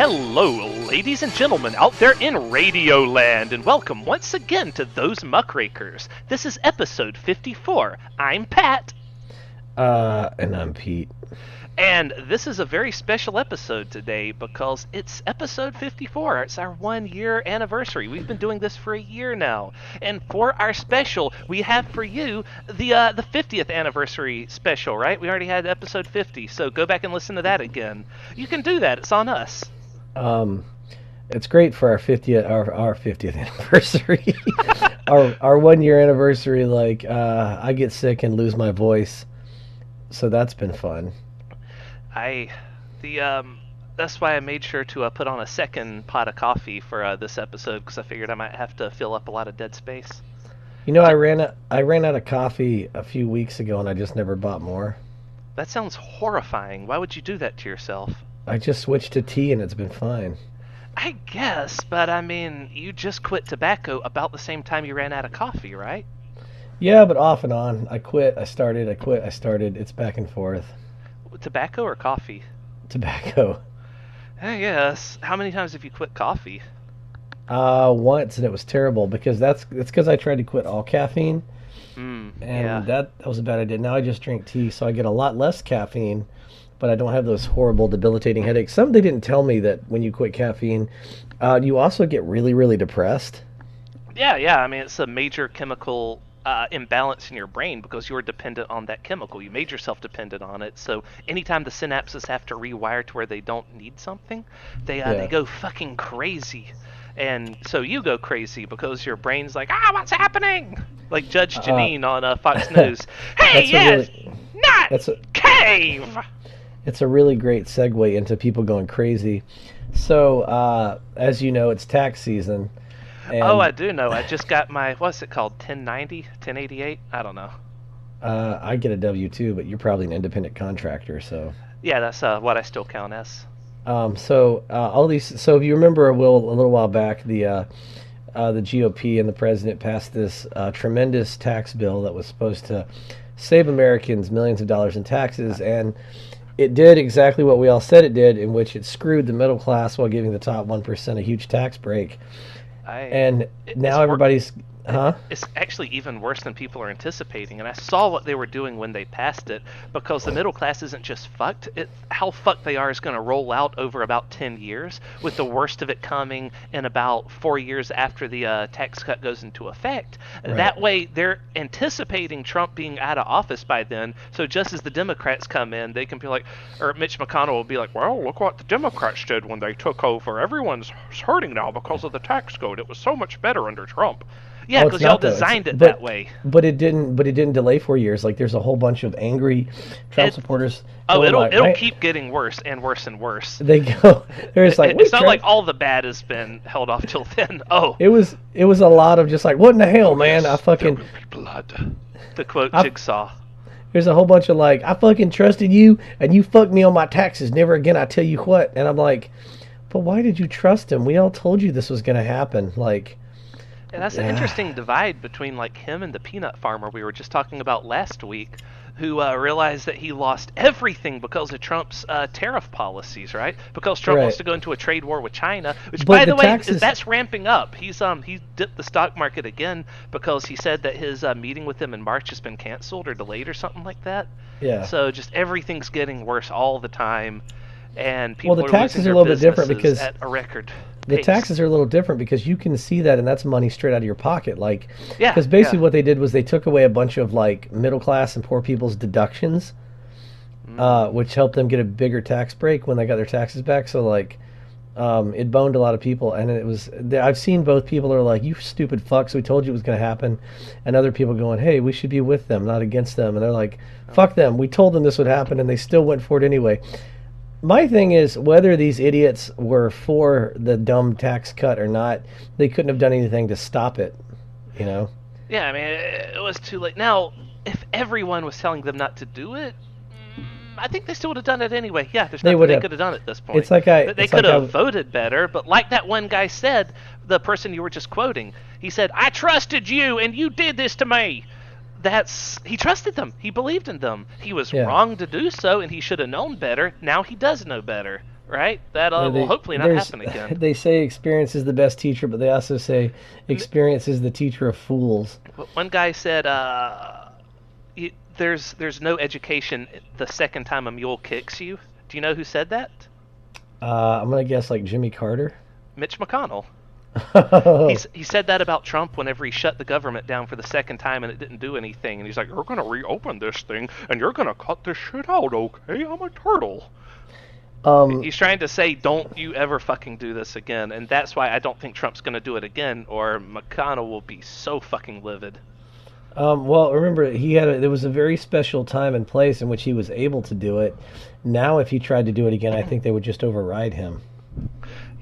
Hello, ladies and gentlemen out there in Radio Land, and welcome once again to Those Muckrakers. This is episode 54. I'm Pat. And I'm Pete. And this is a very special episode today because it's episode 54. It's our 1 year anniversary. We've been doing this for a year now. And for our special, we have for you the 50th anniversary special, right? We already had episode 50, so go back and listen to that again. You can do that. It's on us. It's great for our 50th anniversary. our 1 year anniversary, I get sick and lose my voice. So that's been fun. That's why I made sure to put on a second pot of coffee for this episode, because I figured I might have to fill up a lot of dead space. You know, I ran out of coffee a few weeks ago, and I just never bought more. That sounds horrifying. Why would you do that to yourself? I just switched to tea, and it's been fine. I guess, but I mean, you just quit tobacco about the same time you ran out of coffee, right? Yeah, but off and on. I quit, I started, I quit, I started. It's back and forth. Tobacco or coffee? Tobacco. I guess. How many times have you quit coffee? Once, and it was terrible because it's because I tried to quit all caffeine, and yeah. that was a bad idea. Now I just drink tea, so I get a lot less caffeine, but I don't have those horrible, debilitating headaches. They didn't tell me that when you quit caffeine, you also get really, really depressed. Yeah. I mean, it's a major chemical imbalance in your brain because you're dependent on that chemical. You made yourself dependent on it. So anytime the synapses have to rewire to where they don't need something, they go fucking crazy. And so you go crazy because your brain's like, what's happening? Like Judge Janine on Fox News. Hey, cave! It's a really great segue into people going crazy. So, as you know, it's tax season. And, I do know. I just got my, what's it called, 1090, 1088? I don't know. I get a W-2, but you're probably an independent contractor, so. Yeah, that's what I still count as. All these. So if you remember, a little while back, the GOP and the president passed this tremendous tax bill that was supposed to save Americans millions of dollars in taxes, and it did exactly what we all said it did, in which it screwed the middle class while giving the top 1% a huge tax break. Now everybody's... It's actually even worse than people are anticipating, and I saw what they were doing when they passed it, because the middle class isn't just fucked. How fucked they are is going to roll out over about 10 years, with the worst of it coming in about 4 years after the tax cut goes into effect. Right. That way, they're anticipating Trump being out of office by then, so just as the Democrats come in, they can be like, or Mitch McConnell will be like, well, look what the Democrats did when they took over. Everyone's hurting now because of the tax code. It was so much better under Trump. Yeah, because y'all designed it that way. But it didn't delay 4 years. Like, there's a whole bunch of angry Trump supporters. It'll keep getting worse and worse and worse. They go. There's like it's not like all the bad has been held off till then. It was a lot of just like, what in the hell, man? I fucking there will be blood. To quote Jigsaw. There's a whole bunch of like, I fucking trusted you and you fucked me on my taxes. Never again. I tell you what. And I'm like, but why did you trust him? We all told you this was gonna happen. Like. And that's an interesting divide between like him and the peanut farmer we were just talking about last week, who realized that he lost everything because of Trump's tariff policies, right? Because Trump wants to go into a trade war with China, which, by the way, that's ramping up. He dipped the stock market again because he said that his meeting with them in March has been canceled or delayed or something like that. Yeah. So just everything's getting worse all the time, and people the taxes are a little bit different because at a record. The taxes are a little different because you can see that, and that's money straight out of your pocket. Like, because basically what they did was they took away a bunch of like middle class and poor people's deductions, which helped them get a bigger tax break when they got their taxes back. So like, it boned a lot of people, and it was. I've seen both people are like, "You stupid fucks, we told you it was going to happen," and other people going, "Hey, we should be with them, not against them," and they're like, "Fuck them, we told them this would happen, and they still went for it anyway." My thing is, whether these idiots were for the dumb tax cut or not, they couldn't have done anything to stop it, you know? Yeah, I mean, it was too late. Now, if everyone was telling them not to do it, I think they still would have done it anyway. Yeah, there's nothing they could have done at this point. It's like they could have voted better, but like that one guy said, the person you were just quoting, he said, "I trusted you, and you did this to me." He trusted them. He believed in them. He was wrong to do so, and he should have known better. Now he does know better. right? That will hopefully not happen again. They say experience is the best teacher, but they also say experience is the teacher of fools. One guy said, there's no education the second time a mule kicks you. Do you know who said that? I'm going to guess like Jimmy Carter. Mitch McConnell. He said that about Trump whenever he shut the government down for the second time and it didn't do anything. And he's like, you're going to reopen this thing and you're going to cut this shit out, okay? I'm a turtle. He's trying to say, don't you ever fucking do this again. And that's why I don't think Trump's going to do it again, or McConnell will be so fucking livid. Well, remember, there was a very special time and place in which he was able to do it. Now, if he tried to do it again, I think they would just override him.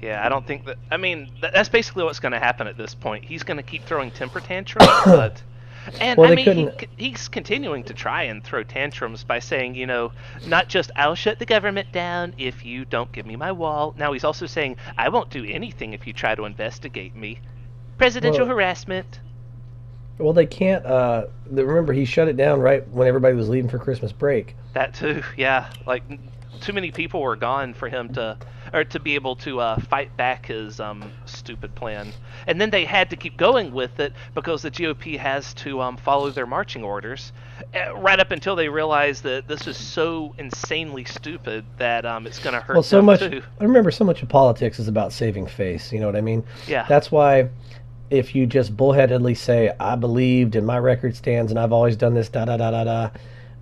Yeah, I don't think that... I mean, that's basically what's going to happen at this point. He's going to keep throwing temper tantrums, but... And, well, I mean, he's continuing to try and throw tantrums by saying, you know, not just, I'll shut the government down if you don't give me my wall. Now he's also saying, I won't do anything if you try to investigate me. Presidential harassment. Well, they can't... remember, he shut it down right when everybody was leaving for Christmas break. That too, yeah. Like, too many people were gone for him to be able to fight back his stupid plan. And then they had to keep going with it because the GOP has to follow their marching orders, right up until they realized that this is so insanely stupid that it's going to hurt them too. I remember so much of politics is about saving face, you know what I mean? Yeah. That's why if you just bullheadedly say, I believed and my record stands and I've always done this, da-da-da-da-da,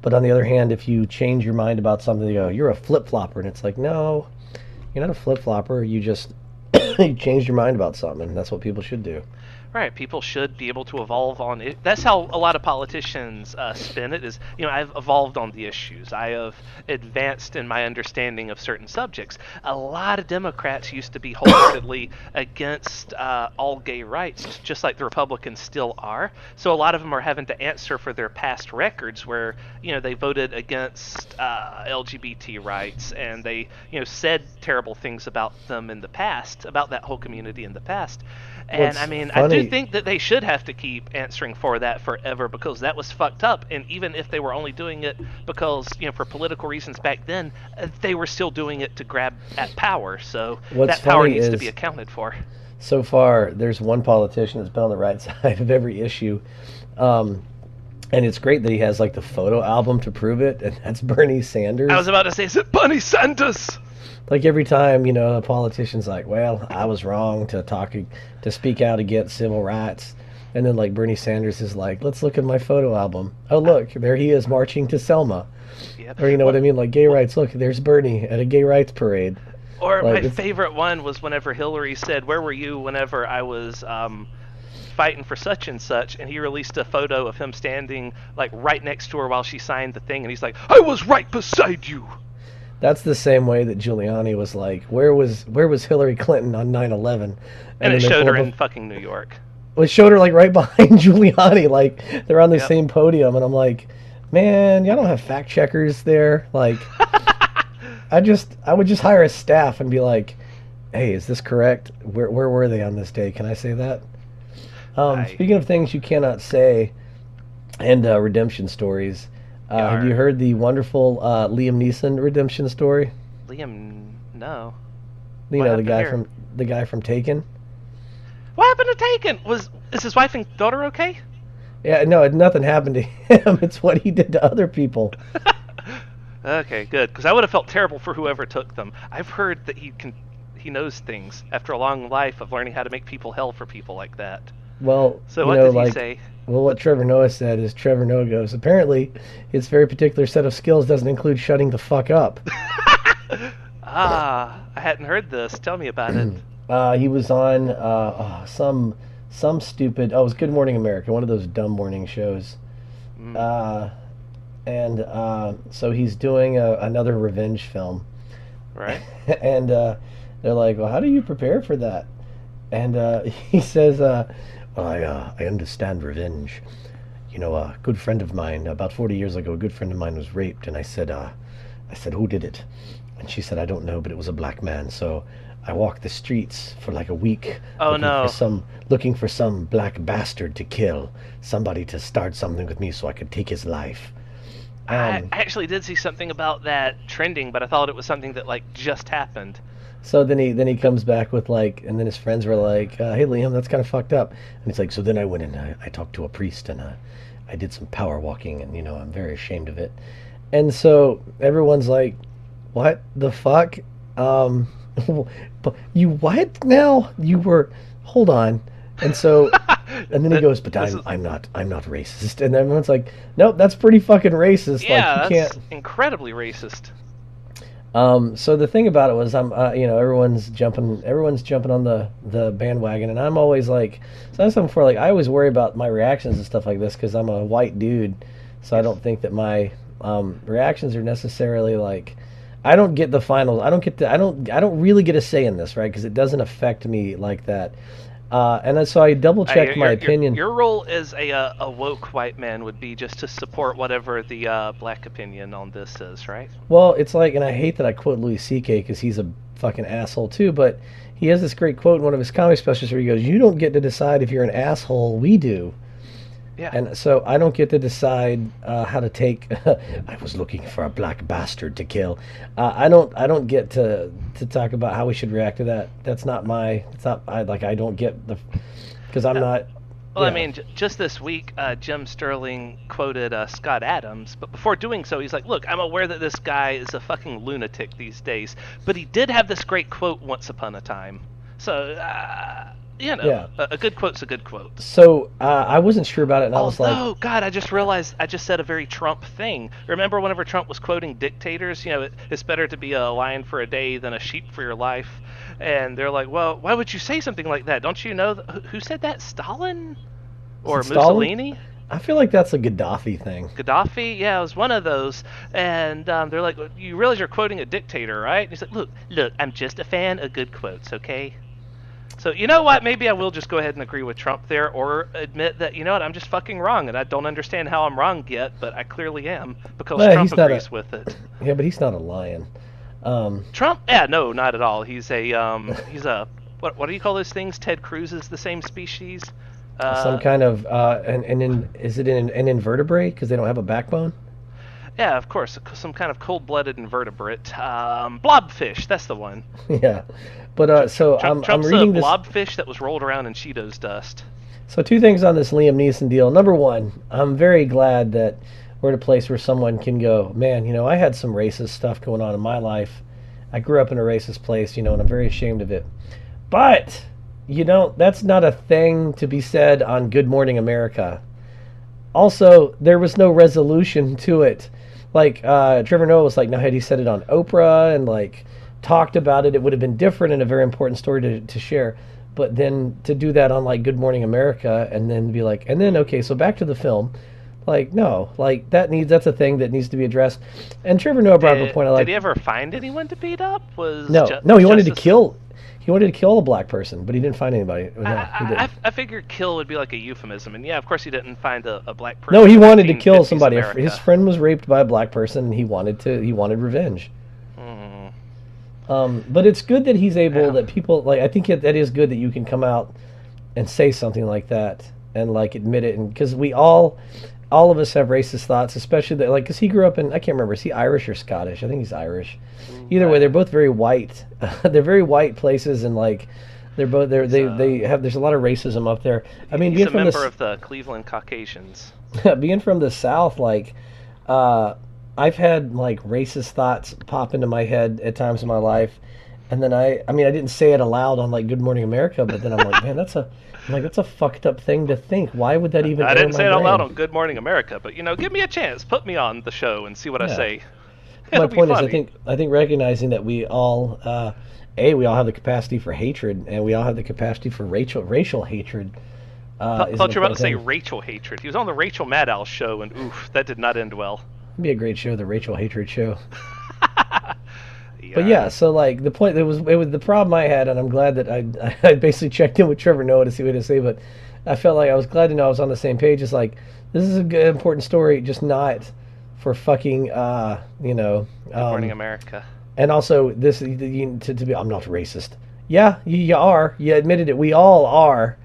but on the other hand, if you change your mind about something, you go, you're a flip-flopper, and it's like, no, you're not a flip-flopper, you just you changed your mind about something, and that's what people should do. Right, people should be able to evolve on it. That's how a lot of politicians spin it, is, you know, I've evolved on the issues. I have advanced in my understanding of certain subjects. A lot of Democrats used to be wholeheartedly against all gay rights, just like the Republicans still are. So a lot of them are having to answer for their past records where, you know, they voted against LGBT rights and they, you know, said terrible things about them in the past, about that whole community in the past. And I mean, I do think that they should have to keep answering for that forever because that was fucked up. And even if they were only doing it because, you know, for political reasons back then, they were still doing it to grab at power. So that power needs to be accounted for. So far, there's one politician that's been on the right side of every issue. And it's great that he has like the photo album to prove it. And that's Bernie Sanders. I was about to say, is it Bernie Sanders? Like every time, you know, a politician's like, well, I was wrong to speak out against civil rights. And then like Bernie Sanders is like, let's look at my photo album. Oh, look, there he is marching to Selma. Yep. Or you know what I mean? Like gay rights. Look, there's Bernie at a gay rights parade. Or like, my favorite one was whenever Hillary said, where were you whenever I was fighting for such and such? And he released a photo of him standing like right next to her while she signed the thing. And he's like, I was right beside you. That's the same way that Giuliani was like, where was Hillary Clinton on 9/11? And it showed her in fucking New York. Well, it showed her like right behind Giuliani, like they're on the same podium, and I'm like, man, y'all don't have fact checkers there. Like, I would just hire a staff and be like, hey, is this correct? Where were they on this day? Can I say that? Speaking of things you cannot say, and redemption stories. Have you heard the wonderful Liam Neeson redemption story? Liam, no. You know, the guy from Taken. What happened to Taken? Is his wife and daughter okay? Yeah, no, nothing happened to him. It's what he did to other people. Okay, good, because I would have felt terrible for whoever took them. I've heard that he knows things after a long life of learning how to make people hell for people like that. Well, so what did he say? Well, what Trevor Noah said is Trevor Noah goes, apparently his very particular set of skills doesn't include shutting the fuck up. I hadn't heard this. Tell me about it. He was on some stupid... Oh, it was Good Morning America, one of those dumb morning shows. So he's doing another revenge film. Right. And they're like, well, how do you prepare for that? And he says... I understand revenge. You know, a good friend of mine, about 40 years ago, a good friend of mine was raped, and I said, who did it? And she said, I don't know, but it was a black man. So I walked the streets for like a week looking for some black bastard to kill, somebody to start something with me so I could take his life. I actually did see something about that trending, but I thought it was something that like just happened. So then he comes back with like, and then his friends were like, "Hey Liam, that's kind of fucked up." And he's like, "So then I went and I talked to a priest and I did some power walking and I'm very ashamed of it." And so everyone's like, "What the fuck? You what now? You were hold on." And so and then he goes, "But I'm not racist." And everyone's like, "Nope, that's pretty fucking racist." Yeah, like, you that's can't... incredibly racist. So the thing about it was, everyone's jumping on the bandwagon, and I'm always like, so I said before, like I always worry about my reactions and stuff like this because I'm a white dude, so I don't think that my reactions are necessarily like, I don't get the finals, I don't really get a say in this, right? Because it doesn't affect me like that. And so I double checked my opinion. Your role as a woke white man would be just to support whatever the black opinion on this is, right? Well, it's like, and I hate that I quote Louis C.K. because he's a fucking asshole too, but he has this great quote in one of his comedy specials where he goes, "You don't get to decide if you're an asshole, we do." Yeah. And so I don't get to decide how to take. I was looking for a black bastard to kill. I don't get to talk about how we should react to that. That's not my. It's not. I don't get the, because I'm not. Well, yeah. I mean, just this week, Jim Sterling quoted Scott Adams, but before doing so, he's like, "Look, I'm aware that this guy is a fucking lunatic these days, but he did have this great quote once upon a time." So. Yeah. A good quote's a good quote. So I wasn't sure about it, and I was like, "Oh God, I just realized I just said a very Trump thing." Remember whenever Trump was quoting dictators, it's better to be a lion for a day than a sheep for your life. And they're like, "Well, why would you say something like that? Don't you know who said that? Stalin or Mussolini?" Stalin? I feel like that's a Gaddafi thing. Gaddafi? Yeah, it was one of those. And they're like, "You realize you're quoting a dictator, right?" And he's like, "Look, I'm just a fan of good quotes, okay?" So, you know what? Maybe I will just go ahead and agree with Trump there, or admit that, I'm just fucking wrong, and I don't understand how I'm wrong yet, but I clearly am, because Trump agrees with it. Yeah, but he's not a lion. Trump? Yeah, no, not at all. He's a, what do you call those things? Ted Cruz is the same species? Some kind of, is it an invertebrate, because they don't have a backbone? Yeah, of course, some kind of cold-blooded invertebrate. Blobfish, that's the one. Yeah, but so Trump's I'm reading a this blobfish that was rolled around in Cheetos dust. So 2 things on this Liam Neeson deal. Number 1, I'm very glad that we're at a place where someone can go, "Man, I had some racist stuff going on in my life. I grew up in a racist place, and I'm very ashamed of it." But, that's not a thing to be said on Good Morning America. Also, there was no resolution to it. Like, Trevor Noah was like, "No, had he said it on Oprah and, like, talked about it, it would have been different and a very important story to share." But then to do that on, like, Good Morning America and then be like, and then, okay, so back to the film. Like, no. Like, that's a thing that needs to be addressed. And Trevor Noah brought up a point. Did he ever find anyone to beat up? No, he wanted to kill... He wanted to kill a black person, but he didn't find anybody. No, he didn't. I figured kill would be like a euphemism, and yeah, of course he didn't find a black person. No, he wanted to kill somebody. America. His friend was raped by a black person, and he wanted revenge. But it's good that he's able, that people, like, I think that is good that you can come out and say something like that and, like, admit it, and because we all of us have racist thoughts, especially that, like, because he grew up in, I can't remember, is he Irish or Scottish? I think he's Irish. Either way, they're both very white. They're very white places, and, like, they have, there's a lot of racism up there. I mean, he's a member of the Cleveland Caucasians. Being from the South, like, I've had, like, racist thoughts pop into my head at times in my life, and then I didn't say it aloud on, like, Good Morning America, but then I'm like, man, that's a fucked up thing to think. Why would that even? I didn't say it out loud on Good Morning America, but give me a chance, put me on the show and see what I say. My point is, I think recognizing that we all, we all have the capacity for hatred, and we all have the capacity for racial hatred. I thought you were about to say Rachel hatred. He was on the Rachel Maddow show, and oof, that did not end well. It'd be a great show, the Rachel Hatred Show. Yeah. But yeah, so, like, the point, it was the problem I had, and I'm glad that I basically checked in with Trevor Noah to see what to say, but I felt like I was glad to know I was on the same page. It's like, this is a good, important story, just not for fucking, Good Morning America. And also, this, to be, I'm not racist. Yeah, you are. You admitted it. We all are.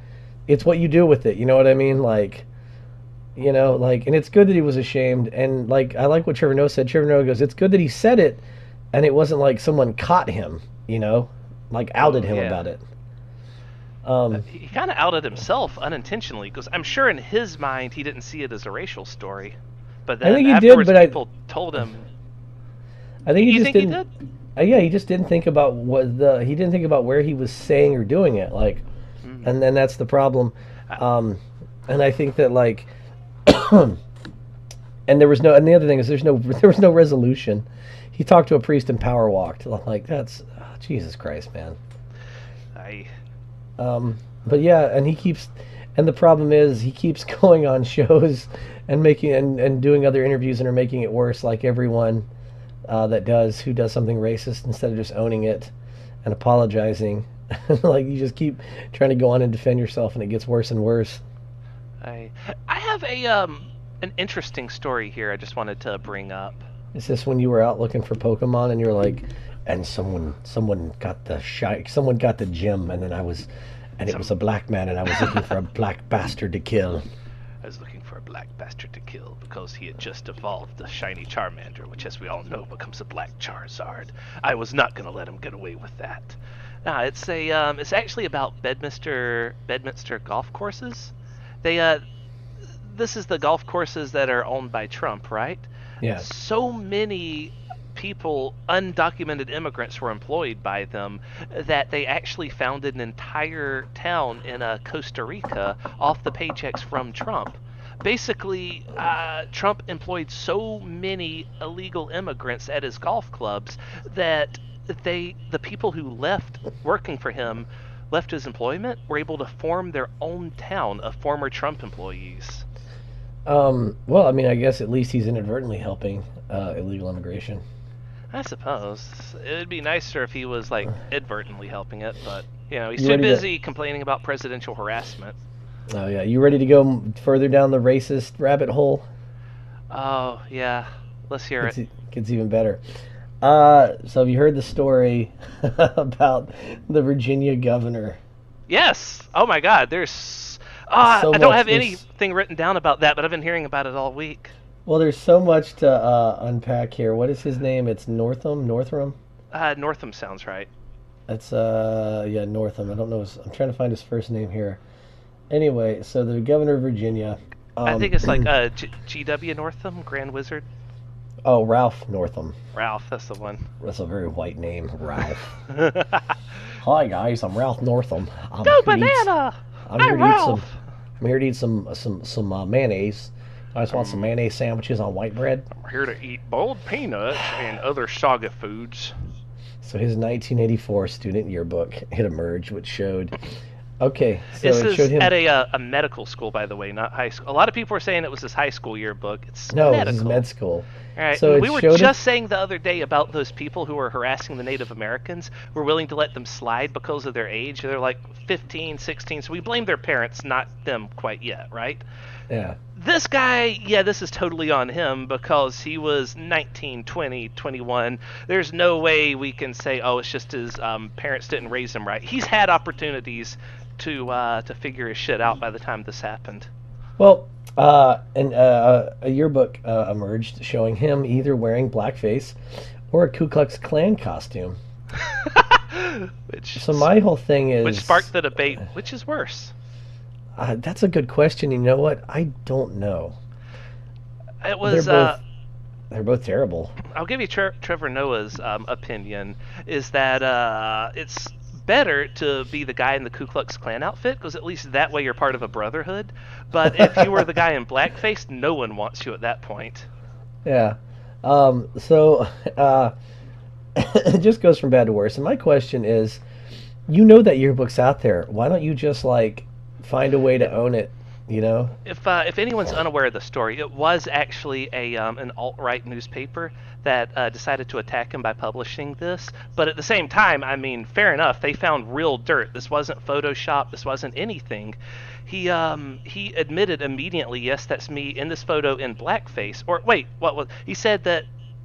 It's what you do with it. You know what I mean? Like, You know, like, and it's good that he was ashamed. And like, I like what Trevor Noah said. Trevor Noah goes, "It's good that he said it, and it wasn't like someone caught him. You know, like outed him about it." He kind of outed himself unintentionally, because I'm sure in his mind he didn't see it as a racial story, but then I think he afterwards did, but people told him. I think he just think didn't. He did? Yeah, he just didn't think about he didn't think about where he was saying or doing it, like, and then that's the problem. And I think that like, and there was no, and the other thing is there was no resolution. He talked to a priest and power walked. Like that's Jesus Christ, man. But yeah, and and the problem is he keeps going on shows and making and doing other interviews and are making it worse, like everyone who does something racist, instead of just owning it and apologizing. Like you just keep trying to go on and defend yourself, and it gets worse and worse. I have an interesting story here I just wanted to bring up. Is this when you were out looking for Pokemon and you're like, and someone got the gem, and then it was a black man, and I was looking for a black bastard to kill. I was looking for a black bastard to kill because he had just evolved the shiny Charmander, which, as we all know, becomes a black Charizard. I was not going to let him get away with that. Nah, it's actually about Bedminster golf courses. This is the golf courses that are owned by Trump, right? Yeah. So many people, undocumented immigrants, were employed by them that they actually founded an entire town in Costa Rica off the paychecks from Trump. Basically, Trump employed so many illegal immigrants at his golf clubs that the people who left working for him, left his employment, were able to form their own town of former Trump employees. Well, I mean, I guess at least he's inadvertently helping illegal immigration. I suppose it would be nicer if he was like inadvertently helping it, but he's too busy complaining about presidential harassment. Oh yeah, you ready to go further down the racist rabbit hole? Oh yeah, let's hear it. Gets even better. So have you heard the story about the Virginia governor? Yes. Oh my God, there's. I don't have anything written down about that, but I've been hearing about it all week. Well, there's so much to unpack here. What is his name? It's Northam? Northam sounds right. It's, Northam. I don't know. I'm trying to find his first name here. Anyway, so the governor of Virginia. I think it's like G.W. Northam, Grand Wizard. Oh, Ralph Northam. Ralph, that's the one. That's a very white name, Ralph. Hi, guys. I'm Ralph Northam. Go banana! I'm here to eat some mayonnaise. I just want some mayonnaise sandwiches on white bread. I'm here to eat boiled peanuts and other saga foods. So his 1984 student yearbook had emerged, which showed. Okay, so this showed him at a medical school, by the way, not high school. A lot of people were saying it was his high school yearbook. It's medical. It was med school. All right, so we were just saying the other day about those people who were harassing the Native Americans, who were willing to let them slide because of their age. They're like 15, 16, so we blame their parents, not them quite yet, right? Yeah. This guy, this is totally on him because he was 19, 20, 21. There's no way we can say, oh, it's just his parents didn't raise him right. He's had opportunities to figure his shit out by the time this happened. Well, a yearbook emerged showing him either wearing blackface or a Ku Klux Klan costume. So my whole thing is... Which sparked the debate, which is worse? That's a good question. You know what? I don't know. It was... They're both terrible. I'll give you Trevor Noah's opinion, is that it's better to be the guy in the Ku Klux Klan outfit, because at least that way you're part of a brotherhood. But if you were the guy in blackface, no one wants you at that point. Yeah. So it just goes from bad to worse. And my question is, that yearbook's out there. Why don't you just find a way to own it? If anyone's unaware of the story, it was actually an alt-right newspaper that decided to attack him by publishing this. But at the same time, I mean, fair enough. They found real dirt. This wasn't Photoshop. This wasn't anything. He admitted immediately, yes, that's me in this photo in blackface. Or wait, what was? He said that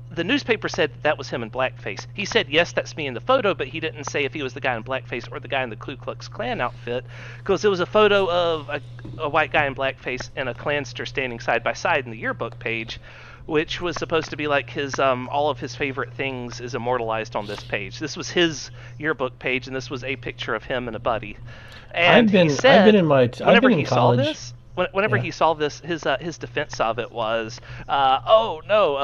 the newspaper said that was him in blackface. He said, yes, that's me in the photo, but he didn't say if he was the guy in blackface or the guy in the Ku Klux Klan outfit, because it was a photo of a white guy in blackface and a Klanster standing side by side in the yearbook page, which was supposed to be like his all of his favorite things is immortalized on this page. This was his yearbook page, and this was a picture of him and a buddy. And he said, whenever he saw this, he saw this, his defense of it was, oh no,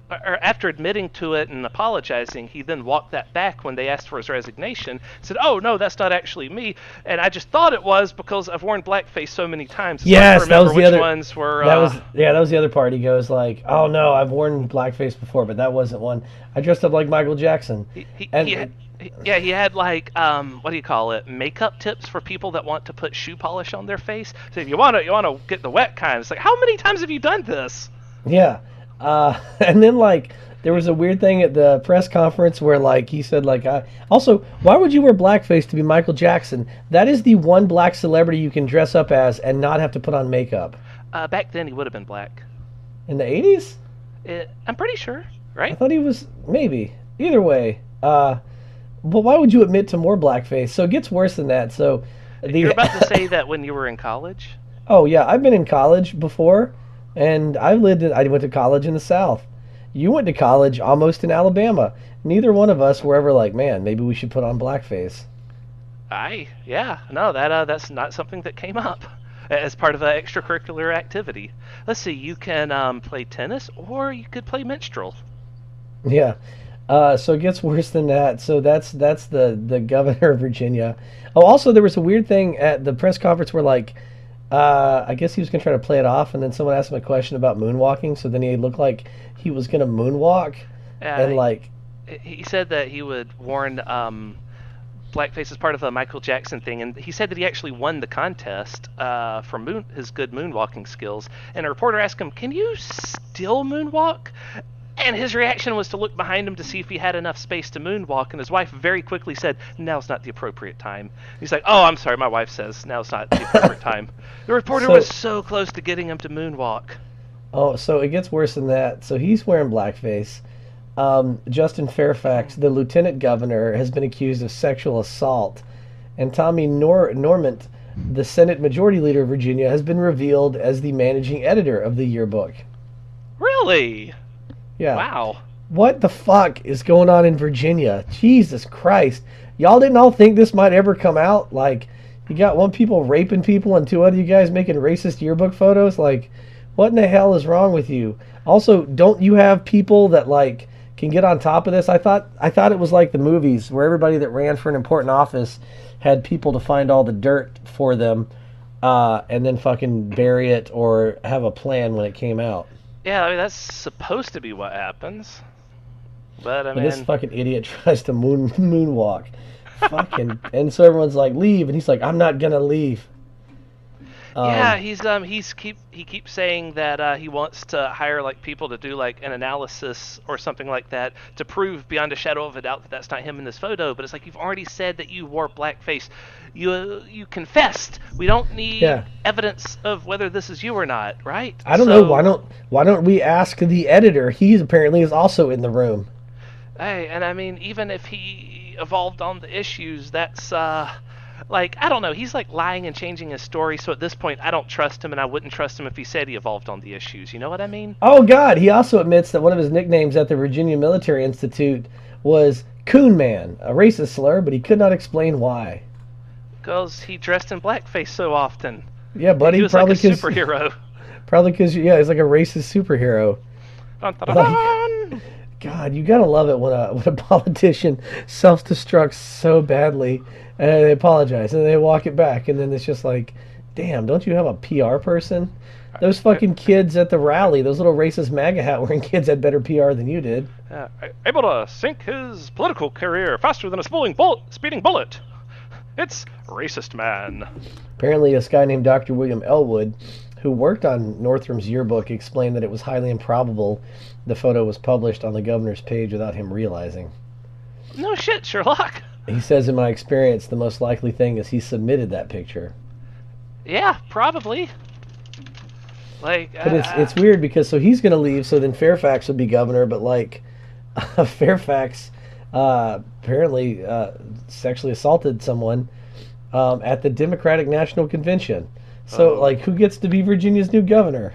after admitting to it and apologizing, he then walked that back when they asked for his resignation. Said, "Oh no, that's not actually me, and I just thought it was because I've worn blackface so many times." It's yes, that was the other. Ones were, that was the other part. He goes like, "Oh no, I've worn blackface before, but that wasn't one. I dressed up like Michael Jackson." He had like what do you call it? Makeup tips for people that want to put shoe polish on their face. So if you want to get the wet kind, it's like, how many times have you done this? Yeah. And then like there was a weird thing at the press conference where like he said like also, why would you wear blackface to be Michael Jackson? That is the one black celebrity you can dress up as and not have to put on makeup. Back then he would have been black. In the 80s? I'm pretty sure, right? I thought he was maybe. Either way, but why would you admit to more blackface? So it gets worse than that. So you're about to say that when you were in college? Oh yeah, I've been in college before. And I went to college in the South. You went to college almost in Alabama. Neither one of us were ever like, man, maybe we should put on blackface. That's not something that came up as part of an extracurricular activity. Let's see, you can play tennis or you could play minstrel. Yeah. So it gets worse than that. So that's the governor of Virginia. Oh, also there was a weird thing at the press conference where like, I guess he was going to try to play it off, and then someone asked him a question about moonwalking, so then he looked like he was going to moonwalk. He said that he would warn blackface as part of a Michael Jackson thing, and he said that he actually won the contest for his good moonwalking skills, and a reporter asked him, can you still moonwalk? And his reaction was to look behind him to see if he had enough space to moonwalk, and his wife very quickly said, now's not the appropriate time. He's like, oh, I'm sorry, my wife says now's not the appropriate time. The reporter was so close to getting him to moonwalk. Oh, so it gets worse than that. So he's wearing blackface. Justin Fairfax, the lieutenant governor, has been accused of sexual assault. And Tommy Normant, the Senate Majority Leader of Virginia, has been revealed as the managing editor of the yearbook. Really? Yeah. Wow. What the fuck is going on in Virginia? Jesus Christ. Y'all didn't all think this might ever come out? Like, you got one people raping people and two other you guys making racist yearbook photos? Like, what in the hell is wrong with you? Also, don't you have people that, like, can get on top of this? I thought it was like the movies where everybody that ran for an important office had people to find all the dirt for them and then fucking bury it or have a plan when it came out. Yeah, I mean, that's supposed to be what happens. But this fucking idiot tries to moonwalk. Fucking, and so everyone's like, leave, and he's like, I'm not gonna leave. Yeah, he keeps saying that he wants to hire like people to do like an analysis or something like that to prove beyond a shadow of a doubt that that's not him in this photo. But it's like, you've already said that you wore blackface. You confessed. We don't need evidence of whether this is you or not, right? I don't know. Why don't we ask the editor? He apparently is also in the room. Hey, and I mean, even if he evolved on the issues, that's like, I don't know, he's like lying and changing his story, so at this point I don't trust him, and I wouldn't trust him if he said he evolved on the issues. You know what I mean? Oh God, he also admits that one of his nicknames at the Virginia Military Institute was Coon Man, a racist slur, but he could not explain why. Because he dressed in blackface so often. Yeah, buddy, he was probably like a superhero. Probably because, yeah, he's like a racist superhero. Dun, dun, dun, like, God, you gotta love it when a politician self-destructs so badly, and they apologize, and they walk it back, and then it's just like, damn, don't you have a PR person? Those fucking kids at the rally, those little racist MAGA hat-wearing kids had better PR than you did. Able to sink his political career faster than a speeding bullet. It's racist man. Apparently, this guy named Dr. William Elwood, who worked on Northrum's yearbook, explained that it was highly improbable the photo was published on the governor's page without him realizing. No shit, Sherlock. He says, in my experience, the most likely thing is he submitted that picture. Yeah, probably. Like, but it's weird because so he's gonna leave, so then Fairfax would be governor, but like Fairfax apparently sexually assaulted someone at the Democratic National Convention. So like, who gets to be Virginia's new governor?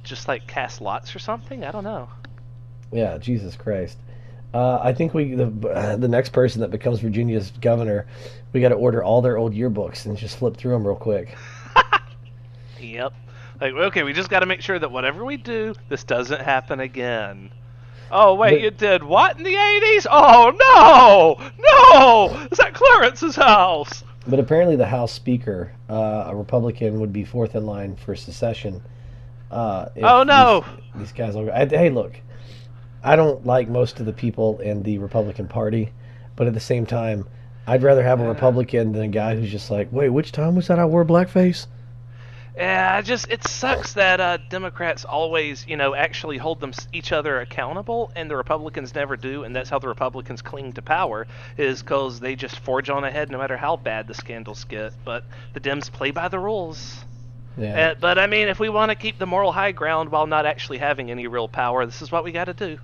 Just like cast lots or something. I don't know. Yeah, Jesus Christ. I think the next person that becomes Virginia's governor, we got to order all their old yearbooks and just flip through them real quick. Yep. Like, okay, we just got to make sure that whatever we do, this doesn't happen again. Oh, wait, you did what in the 80s? Oh, no! Is that Clarence's house? But apparently the House Speaker, a Republican, would be fourth in line for secession. Oh, no! These guys will go. Hey, look, I don't like most of the people in the Republican Party, but at the same time, I'd rather have a Republican than a guy who's just like, wait, which time was that I wore blackface? Yeah, it sucks that Democrats always, actually hold each other accountable, and the Republicans never do, and that's how the Republicans cling to power, is because they just forge on ahead no matter how bad the scandals get. But the Dems play by the rules. Yeah. But I mean, if we want to keep the moral high ground while not actually having any real power, this is what we got to do.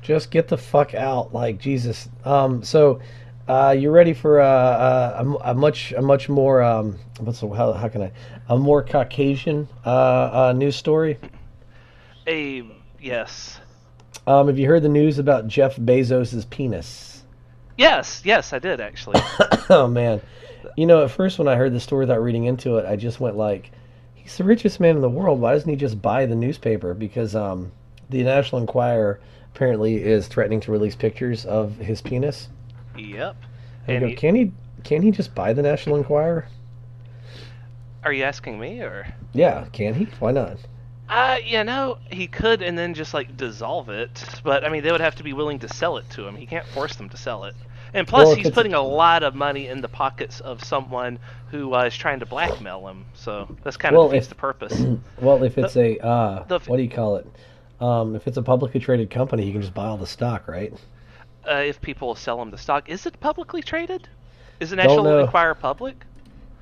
Just get the fuck out, like Jesus. So you're ready for a much more how can I a more Caucasian news story? Yes. Have you heard the news about Jeff Bezos's penis? Yes, I did actually. Oh man, at first when I heard the story without reading into it, I just went like, he's the richest man in the world. Why doesn't he just buy the newspaper? Because the National Enquirer apparently is threatening to release pictures of his penis. Yep. And can he just buy the National Enquirer? Are you asking me, or? Yeah, can he? Why not? He could, and then just like dissolve it. But I mean, they would have to be willing to sell it to him. He can't force them to sell it. And plus, he's putting a lot of money in the pockets of someone who is trying to blackmail him. So that's kind of defeats the purpose. Well, if it's what do you call it? If it's a publicly traded company, you can just buy all the stock, right? If people sell him the stock, is it publicly traded? Is the National Enquirer public?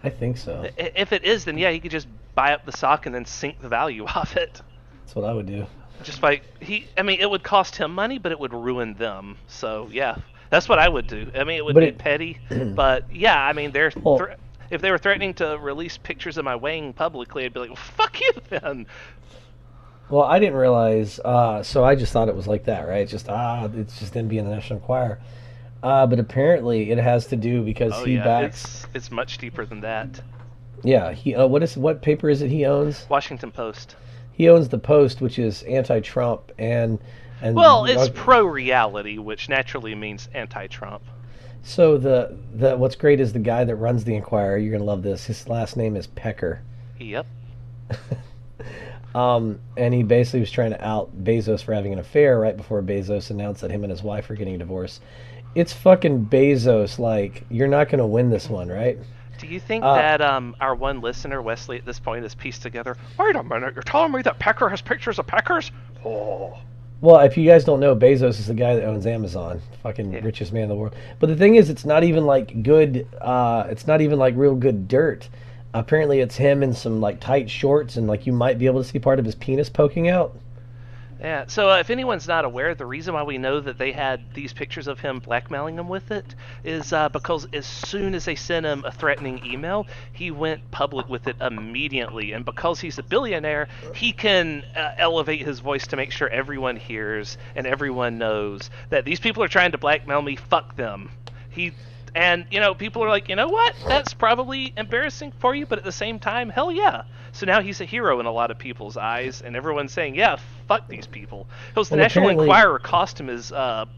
I think so. If it is, then yeah, he could just buy up the stock and then sink the value of it. That's what I would do. Just like it would cost him money, but it would ruin them. So yeah, that's what I would do. I mean, it would be petty, but yeah, I mean, if they were threatening to release pictures of my weighing publicly, I'd be like, well, fuck you then. Well, I didn't realize, so I just thought it was like that, right? It's just them being the National Enquirer. But apparently it has to do because he backs... It's much deeper than that. Yeah, what paper is it he owns? Washington Post. He owns the Post, which is anti-Trump, and well, it's pro-reality, which naturally means anti-Trump. So the what's great is the guy that runs the Enquirer. You're gonna love this. His last name is Pecker. Yep. And he basically was trying to out Bezos for having an affair right before Bezos announced that him and his wife were getting a divorce. It's fucking Bezos. Like, you're not going to win this one, right? Do you think that our one listener, Wesley, at this point has pieced together, wait a minute, you're telling me that Pecker has pictures of Peckers? Oh. Well, if you guys don't know, Bezos is the guy that owns Amazon. Fucking richest man in the world. But the thing is, it's not even like good, it's not even like real good dirt. Apparently it's him in some like tight shorts, and like you might be able to see part of his penis poking out. Yeah, so if anyone's not aware, the reason why we know that they had these pictures of him blackmailing them with it is because as soon as they sent him a threatening email, he went public with it immediately. And because he's a billionaire, he can elevate his voice to make sure everyone hears and everyone knows that these people are trying to blackmail me, fuck them. And, people are like, you know what? That's probably embarrassing for you, but at the same time, hell yeah. So now he's a hero in a lot of people's eyes, and everyone's saying, yeah, fuck these people. Because the National Enquirer cost him his wife.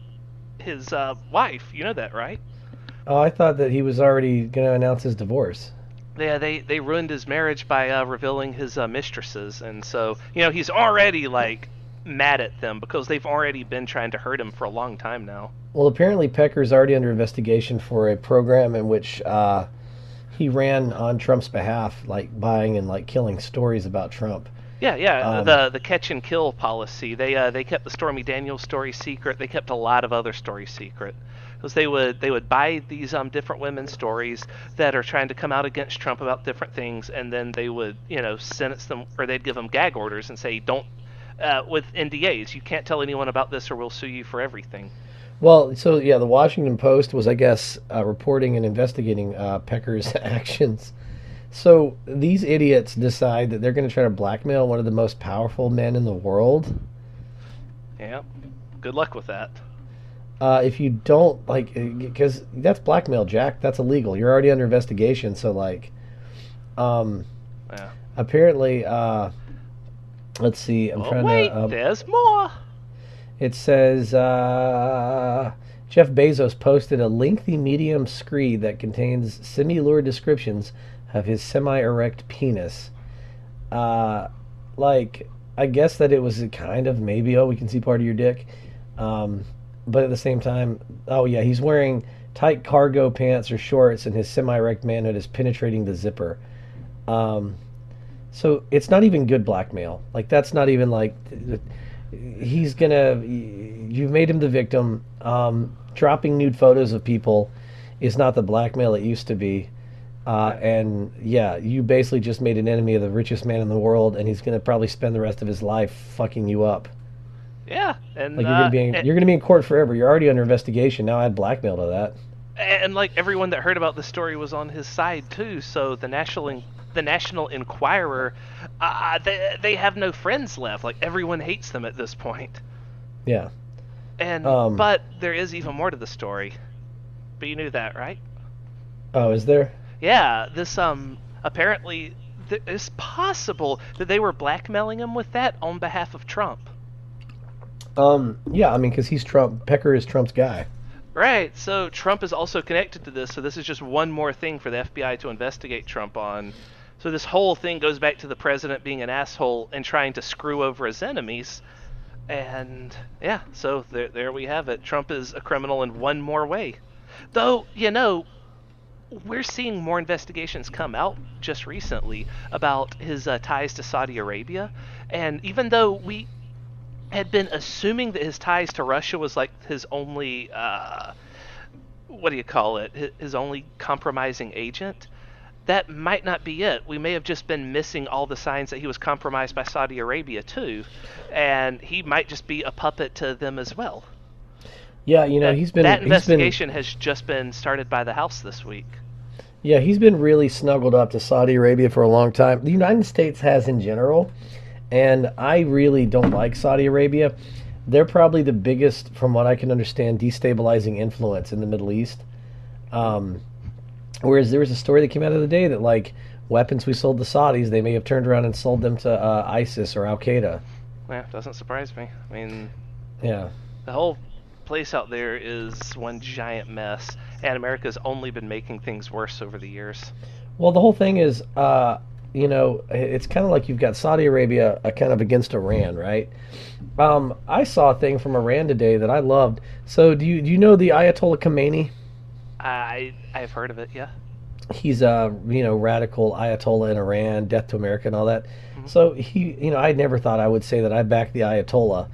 You know that, right? Oh, I thought that he was already going to announce his divorce. Yeah, they ruined his marriage by revealing his mistresses, and so, he's already, mad at them because they've already been trying to hurt him for a long time now. Well, apparently Pecker's already under investigation for a program in which he ran on Trump's behalf, buying and killing stories about Trump. Yeah, the catch and kill policy. They kept the Stormy Daniels story secret. They kept a lot of other stories secret. because they would buy these different women's stories that are trying to come out against Trump about different things, and then they would sentence them, or they'd give them gag orders and say, don't with NDAs, you can't tell anyone about this or we'll sue you for everything. Well, so yeah, the Washington Post was, I guess, reporting and investigating Pecker's actions. So these idiots decide that they're going to try to blackmail one of the most powerful men in the world. Yeah, good luck with that. If you don't, like, because that's blackmail, Jack. That's illegal. You're already under investigation. So, like, yeah. Apparently, let's see. I'm trying wait, to. There's more. It says Jeff Bezos posted a lengthy medium screed that contains semi-lurid descriptions of his semi-erect penis. Like, I guess that it was kind of maybe, we can see part of your dick. But at the same time, yeah, he's wearing tight cargo pants or shorts, and his semi-erect manhood is penetrating the zipper. So it's not even good blackmail. Like, that's not even like, you've made him the victim. Dropping nude photos of people is not the blackmail it used to be. And yeah, you basically just made an enemy of the richest man in the world, and he's going to probably spend the rest of his life fucking you up. Yeah, and like you're gonna be in court forever. You're already under investigation. Now add blackmail to that. And like everyone that heard about the story was on his side too. So the National Enquirer, they have no friends left. Like everyone hates them at this point. Yeah. And but there is even more to the story. But you knew that, right? Oh, is there? Yeah. This apparently it's possible that they were blackmailing him with that on behalf of Trump. Yeah, I mean, because he's Trump. Pecker is Trump's guy. Right, so Trump is also connected to this, so this is just one more thing for the FBI to investigate Trump on. So this whole thing goes back to the president being an asshole and trying to screw over his enemies. And, yeah, so there we have it. Trump is a criminal in one more way. Though, we're seeing more investigations come out just recently about his ties to Saudi Arabia. And even though we had been assuming that his ties to Russia was like his only, his only compromising agent, that might not be it. We may have just been missing all the signs that he was compromised by Saudi Arabia too, and he might just be a puppet to them as well. Yeah, that investigation has just been started by the House this week. Yeah, he's been really snuggled up to Saudi Arabia for a long time. The United States has in general. And I really don't like Saudi Arabia. They're probably the biggest, from what I can understand, destabilizing influence in the Middle East. Whereas there was a story that came out of the day that, like, weapons we sold to Saudis, they may have turned around and sold them to ISIS or Al-Qaeda. Yeah, doesn't surprise me. I mean, yeah, the whole place out there is one giant mess, and America's only been making things worse over the years. Well, the whole thing is... it's kind of like you've got Saudi Arabia kind of against Iran, right? I saw a thing from Iran today that I loved. So do you know the Ayatollah Khomeini? I've heard of it, yeah. He's a radical Ayatollah in Iran, death to America and all that. Mm-hmm. So he, I never thought I would say that I back the Ayatollah,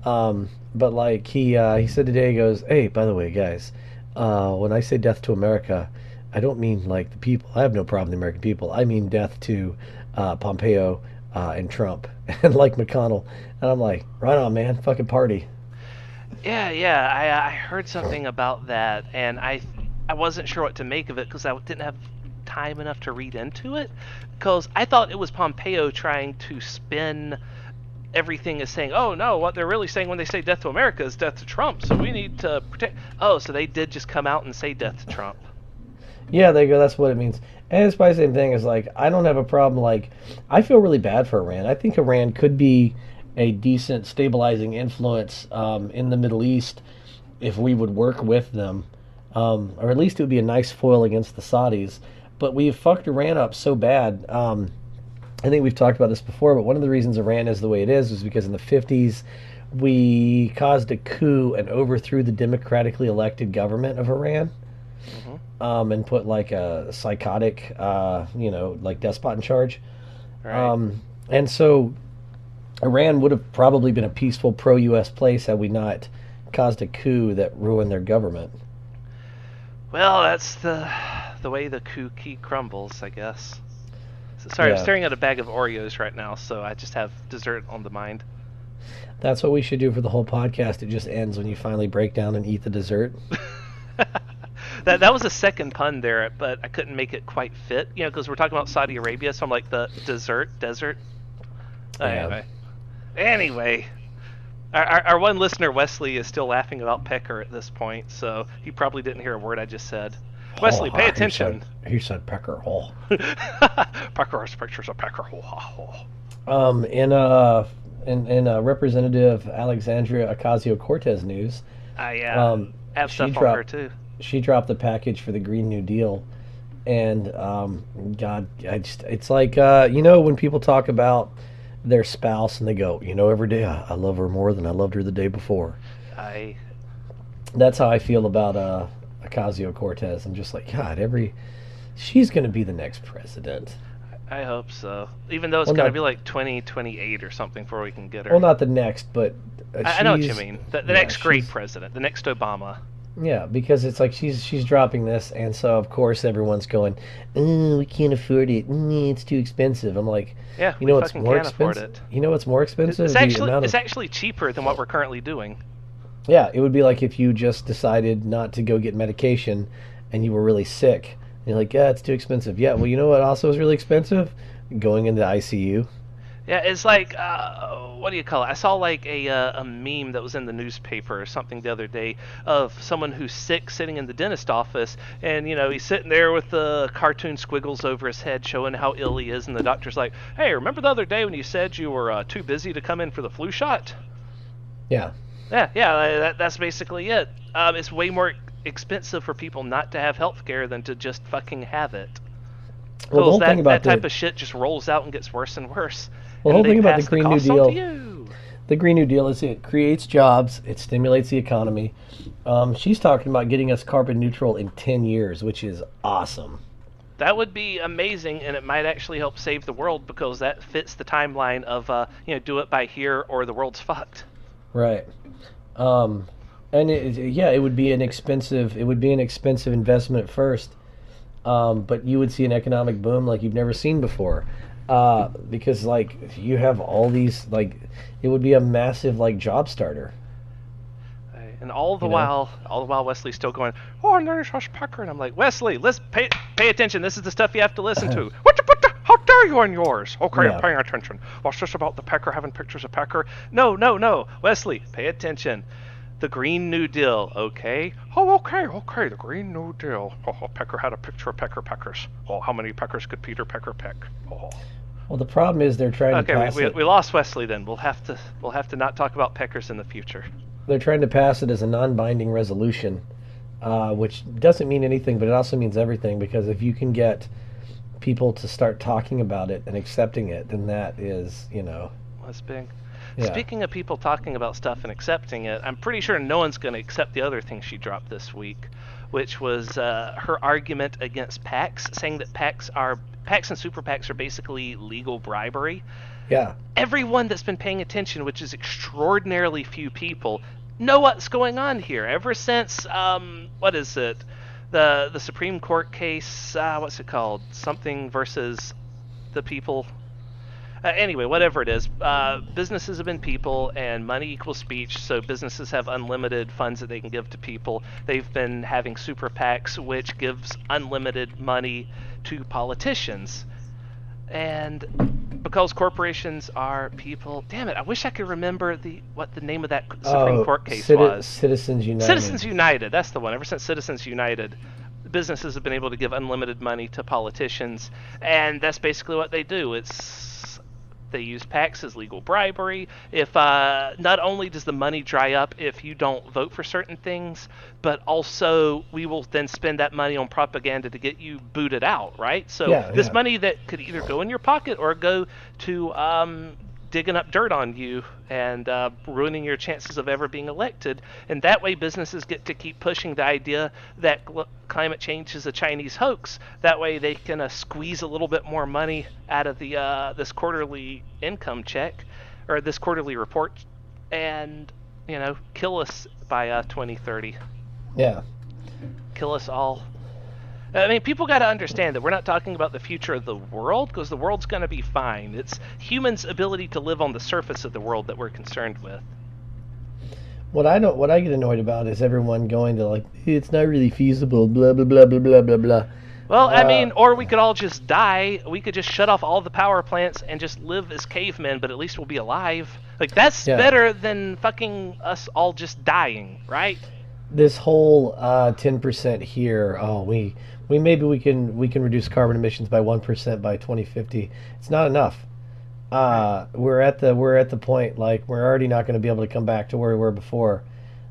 but like he said today, he goes, hey, by the way, guys, when I say death to America, I don't mean like the people. I have no problem with the American people. I mean death to Pompeo and Trump and like McConnell. And I'm like, right on, man, fucking party. Yeah. I heard something about that, and I wasn't sure what to make of it because I didn't have time enough to read into it. Because I thought it was Pompeo trying to spin everything as saying, oh no, what they're really saying when they say death to America is death to Trump. So we need to protect. Oh, so they did just come out and say death to Trump. Yeah, there you go. That's what it means. And it's probably the same thing as, like, I don't have a problem. Like, I feel really bad for Iran. I think Iran could be a decent stabilizing influence in the Middle East if we would work with them. Or at least it would be a nice foil against the Saudis. But we've fucked Iran up so bad. I think we've talked about this before, but one of the reasons Iran is the way it is because in the 50s, we caused a coup and overthrew the democratically elected government of Iran. Mm-hmm. And put like a psychotic, like despot in charge. Right. And so Iran would have probably been a peaceful pro-U.S. place had we not caused a coup that ruined their government. Well, that's the way the cookie crumbles, I guess. Sorry, I'm staring at a bag of Oreos right now, so I just have dessert on the mind. That's what we should do for the whole podcast. It just ends when you finally break down and eat the dessert. That was a second pun there, but I couldn't make it quite fit, because we're talking about Saudi Arabia, so I'm like the desert. Yeah. Anyway, our one listener, Wesley, is still laughing about Pecker at this point, so he probably didn't hear a word I just said. Wesley, pay attention. He said Pecker. Oh. Pecker has pictures of Pecker. In Representative Alexandria Ocasio-Cortez news, I have stuff on her too. She dropped the package for the Green New Deal, and God, it's like when people talk about their spouse and they go, every day I love her more than I loved her the day before. That's how I feel about Ocasio-Cortez. I'm just like, God, she's going to be the next president. I hope so. Even though it's going to be like 2028 or something before we can get her. Well, not the next, but I know what you mean. The next great president, the next Obama. Yeah, because it's like she's dropping this, and so of course everyone's going, "Oh, we can't afford it. It's too expensive." I'm like, yeah, what's more expensive? You know what's more expensive? It's actually cheaper than what we're currently doing. Yeah, it would be like if you just decided not to go get medication, and you were really sick. And you're like, yeah, it's too expensive. Yeah, well, you know what also is really expensive? Going into ICU. Yeah, it's like, what do you call it? I saw like a meme that was in the newspaper or something the other day of someone who's sick sitting in the dentist office, and he's sitting there with the cartoon squiggles over his head showing how ill he is, and the doctor's like, hey, remember the other day when you said you were too busy to come in for the flu shot? Yeah. Yeah, that's basically it. It's way more expensive for people not to have health care than to just fucking have it. Well, the whole thing about that type of shit just rolls out and gets worse and worse. Well, the whole thing about the Green New Deal, the Green New Deal is it creates jobs, it stimulates the economy. She's talking about getting us carbon neutral in 10 years, which is awesome. That would be amazing, and it might actually help save the world because that fits the timeline of, do it by here or the world's fucked. Right. And it would be an expensive investment at first. But you would see an economic boom like you've never seen before. Because like you have all these, like it would be a massive like job starter. And all the while Wesley's still going, oh, and there's Hush Pecker, and I'm like, Wesley, let's pay attention. This is the stuff you have to listen to. How dare you on yours? Okay, yeah. I'm paying attention. Well, it's just about the Pecker having pictures of Pecker. No, Wesley, pay attention. The Green New Deal, okay? Oh, okay, the Green New Deal. Oh, Pecker had a picture of Peckers. Oh, how many Peckers could Peter Pecker peck? Oh. Well, the problem is they're trying to pass it. We lost Wesley then. We'll have to not talk about Peckers in the future. They're trying to pass it as a non-binding resolution, which doesn't mean anything, but it also means everything, because if you can get people to start talking about it and accepting it, then that is, That's big. Yeah. Speaking of people talking about stuff and accepting it, I'm pretty sure no one's going to accept the other thing she dropped this week, which was her argument against PACs, saying that PACs and super PACs are basically legal bribery. Yeah. Everyone that's been paying attention, which is extraordinarily few people, know what's going on here. Ever since, what is it? The Supreme Court case, what's it called? Something versus the people. Anyway, whatever it is, businesses have been people, and money equals speech, so businesses have unlimited funds that they can give to people. They've been having super PACs, which gives unlimited money to politicians. And because corporations are people, damn it, I wish I could remember what the name of that Supreme Court case was. Citizens United. Citizens United, that's the one. Ever since Citizens United, businesses have been able to give unlimited money to politicians, and that's basically what they do. They use PACs as legal bribery. If not only does the money dry up if you don't vote for certain things, but also we will then spend that money on propaganda to get you booted out, right? So this money that could either go in your pocket or go to digging up dirt on you and ruining your chances of ever being elected. And that way businesses get to keep pushing the idea that climate change is a Chinese hoax. That way they can squeeze a little bit more money out of the this quarterly income check, or this quarterly report, and kill us by 2030. Yeah. kill us all. I mean, people got to understand that we're not talking about the future of the world, because the world's going to be fine. It's humans' ability to live on the surface of the world that we're concerned with. What I get annoyed about is everyone going to like, it's not really feasible, blah blah blah blah blah blah blah. Well, I mean, or we could all just die. We could just shut off all the power plants and just live as cavemen, but at least we'll be alive. Like, that's better than fucking us all just dying, right? This whole 10% here. Oh, we maybe we can reduce carbon emissions by 1% by 2050. It's not enough. We're at the point, like, we're already not going to be able to come back to where we were before.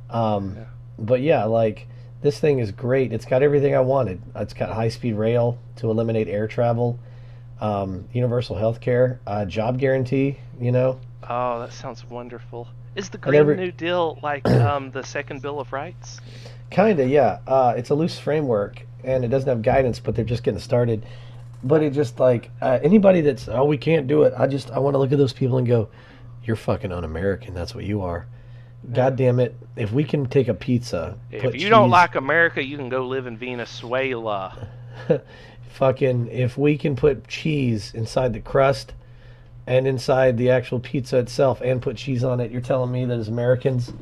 But yeah, like, this thing is great. It's got everything I wanted. It's got high-speed rail to eliminate air travel, universal health care, job guarantee, you know. Oh, that sounds wonderful. Is the Green New Deal like the second Bill of Rights? Kinda, yeah. It's a loose framework, and it doesn't have guidance, but they're just getting started. But it just, like, anybody that's, oh, we can't do it, I want to look at those people and go, you're fucking un-American. That's what you are. God damn it. If we can take a pizza, if you don't like America, you can go live in Venezuela. Fucking, if we can put cheese inside the crust and inside the actual pizza itself and put cheese on it, you're telling me that as Americans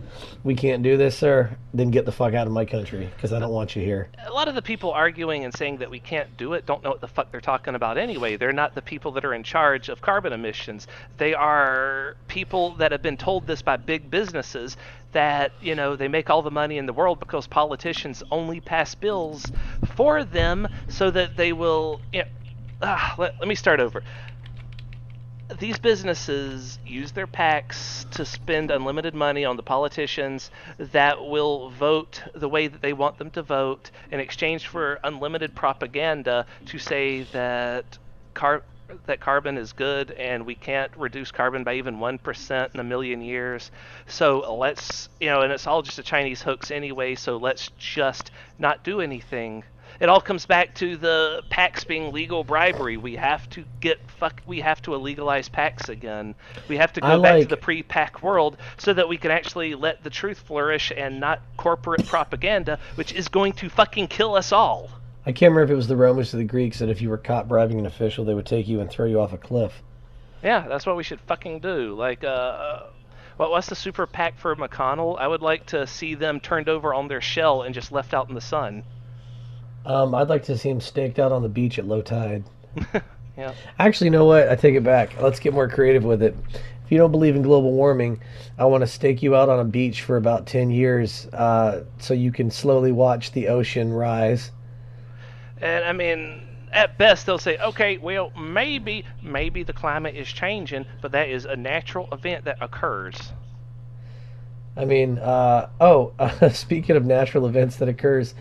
we can't do this, sir? Then get the fuck out of my country, because I don't want you here. A lot of the people arguing and saying that we can't do it don't know what the fuck they're talking about anyway. They're not the people that are in charge of carbon emissions. They are people that have been told this by big businesses that, you know, they make all the money in the world because politicians only pass bills for them so that they will... You know, let me start over. These businesses use their PACs to spend unlimited money on the politicians that will vote the way that they want them to vote in exchange for unlimited propaganda to say that carbon is good and we can't reduce carbon by even 1% in a million years. So let's, you know, and it's all just a Chinese hoax anyway, so let's just not do anything. It all comes back to the PACs being legal bribery. We have to illegalize PACs again. We have to go back to the pre-PAC world so that we can actually let the truth flourish and not corporate propaganda, which is going to fucking kill us all. I can't remember if it was the Romans or the Greeks that if you were caught bribing an official, they would take you and throw you off a cliff. Yeah, that's what we should fucking do. Like, what's the super PAC for McConnell? I would like to see them turned over on their shell and just left out in the sun. I'd like to see him staked out on the beach at low tide. Yeah. Actually, you know what? I take it back. Let's get more creative with it. If you don't believe in global warming, I want to stake you out on a beach for about 10 years so you can slowly watch the ocean rise. And, I mean, at best, they'll say, okay, well, maybe the climate is changing, but that is a natural event that occurs. I mean, speaking of natural events that occurs,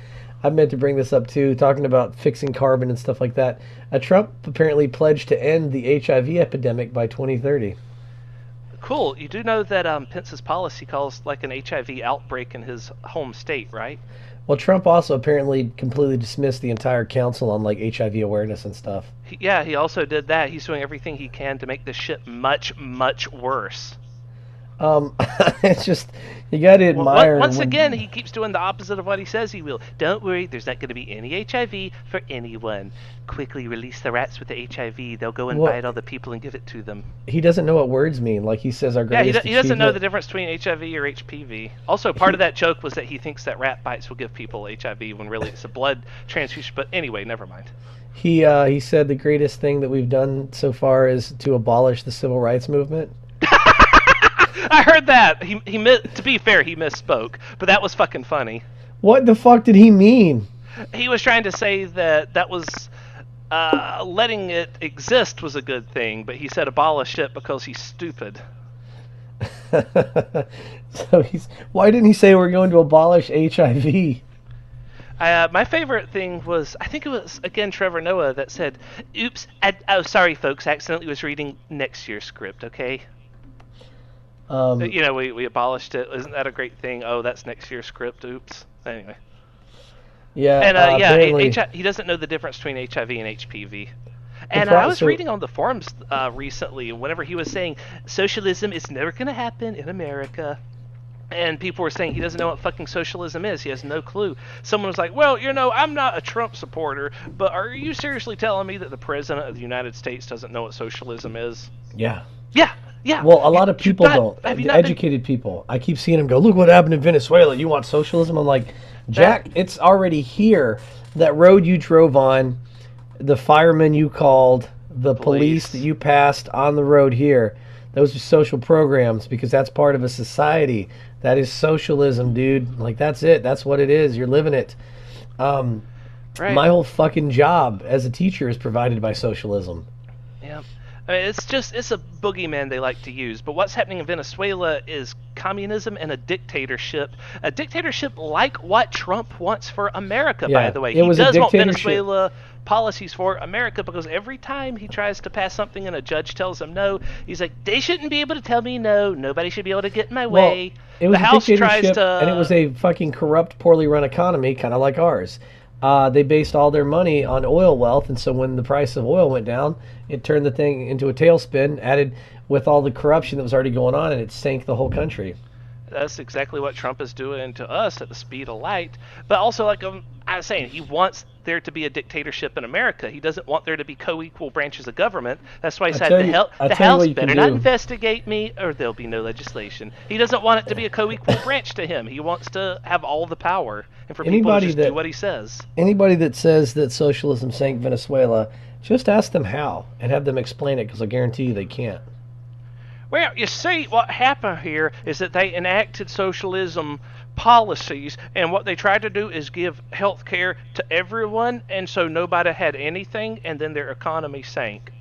I meant to bring this up too, talking about fixing carbon and stuff like that. Trump apparently pledged to end the HIV epidemic by 2030. Cool. You do know that Pence's policy calls like an HIV outbreak in his home state, right? Well, Trump also apparently completely dismissed the entire council on like HIV awareness and stuff. He also did that. He's doing everything he can to make this shit much, much worse. It's just, you got to admire. Once again, he keeps doing the opposite of what he says he will. Don't worry, there's not going to be any HIV for anyone. Quickly release the rats with the HIV. They'll go and bite all the people and give it to them. He doesn't know what words mean. Like he says, our greatest he doesn't know the difference between HIV or HPV. Also, part of that joke was that he thinks that rat bites will give people HIV when really it's a blood transfusion. But anyway, never mind. He said the greatest thing that we've done so far is to abolish the civil rights movement. I heard that. He to be fair, he misspoke, but that was fucking funny. What the fuck did he mean? He was trying to say that was letting it exist was a good thing, but he said abolish it because he's stupid. So why didn't he say we're going to abolish HIV? My favorite thing was, I think it was, again, Trevor Noah that said, oops, sorry folks, I accidentally was reading next year's script, okay? You know, we abolished it. Isn't that a great thing? Oh, that's next year's script. Oops. Anyway. Yeah. And he doesn't know the difference between HIV and HPV. And I was reading on the forums recently, whenever he was saying socialism is never going to happen in America. And people were saying he doesn't know what fucking socialism is. He has no clue. Someone was like, well, I'm not a Trump supporter, but are you seriously telling me that the president of the United States doesn't know what socialism is? Yeah. Yeah. Yeah. Well, a lot of people don't. The educated people. I keep seeing them go, look what happened in Venezuela. You want socialism? I'm like, Jack, it's already here. That road you drove on, the firemen you called, the police that you passed on the road here, those are social programs because that's part of a society. That is socialism, dude. Like, that's it. That's what it is. You're living it. Right. My whole fucking job as a teacher is provided by socialism. Yeah. I mean, it's a boogeyman they like to use. But what's happening in Venezuela is communism and a dictatorship. A dictatorship like what Trump wants for America, by the way. He does want Venezuela policies for America because every time he tries to pass something and a judge tells him no, he's like, they shouldn't be able to tell me no. Nobody should be able to get in my way. It was a dictatorship, and it was a fucking corrupt, poorly run economy, kind of like ours. They based all their money on oil wealth, and so when the price of oil went down, it turned the thing into a tailspin, added with all the corruption that was already going on, and it sank the whole country. That's exactly what Trump is doing to us at the speed of light. But also, like I was saying, he wants there to be a dictatorship in America. He doesn't want there to be co-equal branches of government. That's why he said the House better not investigate me or there'll be no legislation. He doesn't want it to be a co-equal branch to him. He wants to have all the power and for people to just do what he says. Anybody that says that socialism sank Venezuela, just ask them how and have them explain it because I guarantee you they can't. Well, you see, what happened here is that they enacted socialism policies, and what they tried to do is give health care to everyone, and so nobody had anything, and then their economy sank.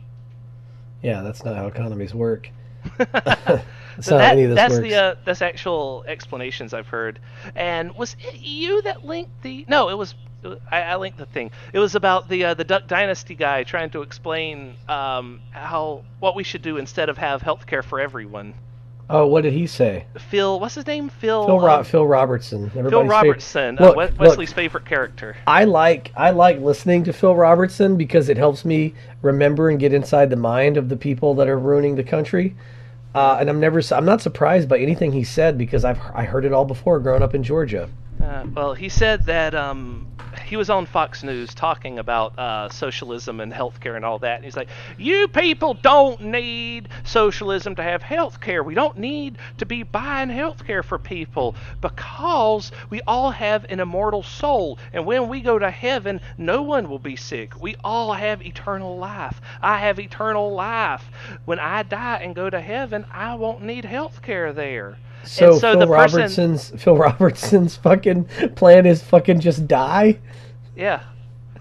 Yeah, that's not how economies work. That's not how any of this works. That's actual explanations I've heard. And was it you that linked the... No, it was... I linked the thing. It was about the Duck Dynasty guy trying to explain what we should do instead of have healthcare for everyone. Oh, what did he say? Phil, what's his name? Phil Robertson. Phil Robertson, Wesley's favorite character. I like listening to Phil Robertson because it helps me remember and get inside the mind of the people that are ruining the country. And I'm not surprised by anything he said because I heard it all before growing up in Georgia. Well, he said that he was on Fox News talking about socialism and healthcare and all that. And he's like, you people don't need socialism to have healthcare. We don't need to be buying healthcare for people because we all have an immortal soul. And when we go to heaven, no one will be sick. We all have eternal life. I have eternal life. When I die and go to heaven, I won't need healthcare there. So Phil Robertson's fucking plan is fucking just die? Yeah.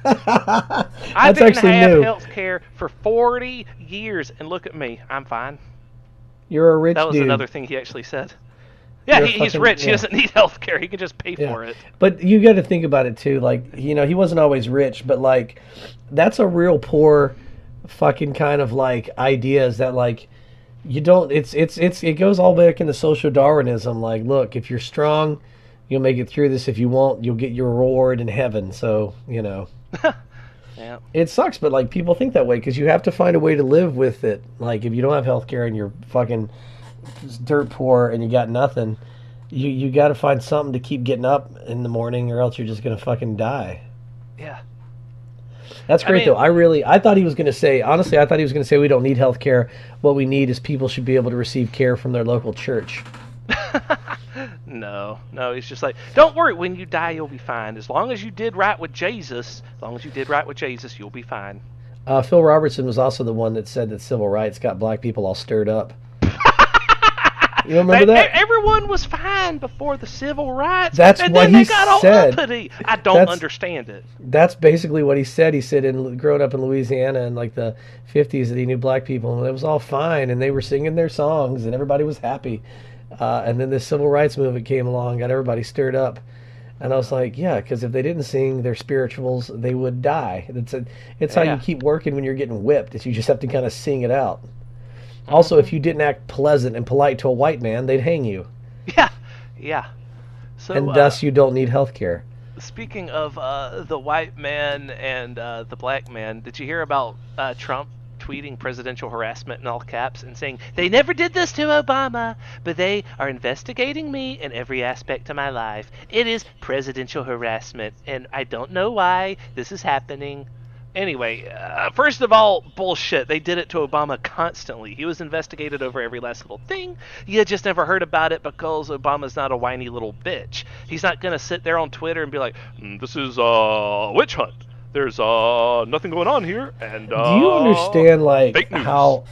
I've been have health care for 40 years, and look at me. I'm fine. You're a rich dude. That was another thing he actually said. Yeah, he's rich. Yeah. He doesn't need health care. He can just pay for it. But you got to think about it, too. Like, he wasn't always rich, but, like, that's a real poor fucking kind of, like, idea is that, like, you don't, it goes all back into social Darwinism. Like, look, if you're strong, you'll make it through this. If you won't, you'll get your reward in heaven. So, Yeah. It sucks, but, like, people think that way because you have to find a way to live with it. Like, if you don't have health care and you're fucking dirt poor and you got nothing, you got to find something to keep getting up in the morning or else you're just going to fucking die. Yeah. That's great, though. I thought he was going to say, honestly, we don't need health care. What we need is people should be able to receive care from their local church. No, he's just like, don't worry, when you die, you'll be fine. As long as you did right with Jesus, you'll be fine. Phil Robertson was also the one that said that civil rights got black people all stirred up. You remember that? Everyone was fine before the civil rights. That's and what then he they got said. All uppity. I don't understand it. That's basically what he said. He said, growing up in Louisiana in like the 50s, that he knew black people and it was all fine and they were singing their songs and everybody was happy. And then the civil rights movement came along, got everybody stirred up. And I was like, yeah, because if they didn't sing their spirituals, they would die. It's how you keep working when you're getting whipped. Is you just have to kind of sing it out. Also, if you didn't act pleasant and polite to a white man, they'd hang you. Yeah. So, and thus you don't need health care. Speaking of the white man and the black man, did you hear about Trump tweeting presidential harassment in all caps and saying, "They never did this to Obama, but they are investigating me in every aspect of my life. It is presidential harassment, and I don't know why this is happening." Anyway, first of all, bullshit. They did it to Obama constantly. He was investigated over every last little thing. You just never heard about it because Obama's not a whiny little bitch. He's not going to sit there on Twitter and be like, "This is a witch hunt. There's nothing going on here." And do you understand, like, fake news. how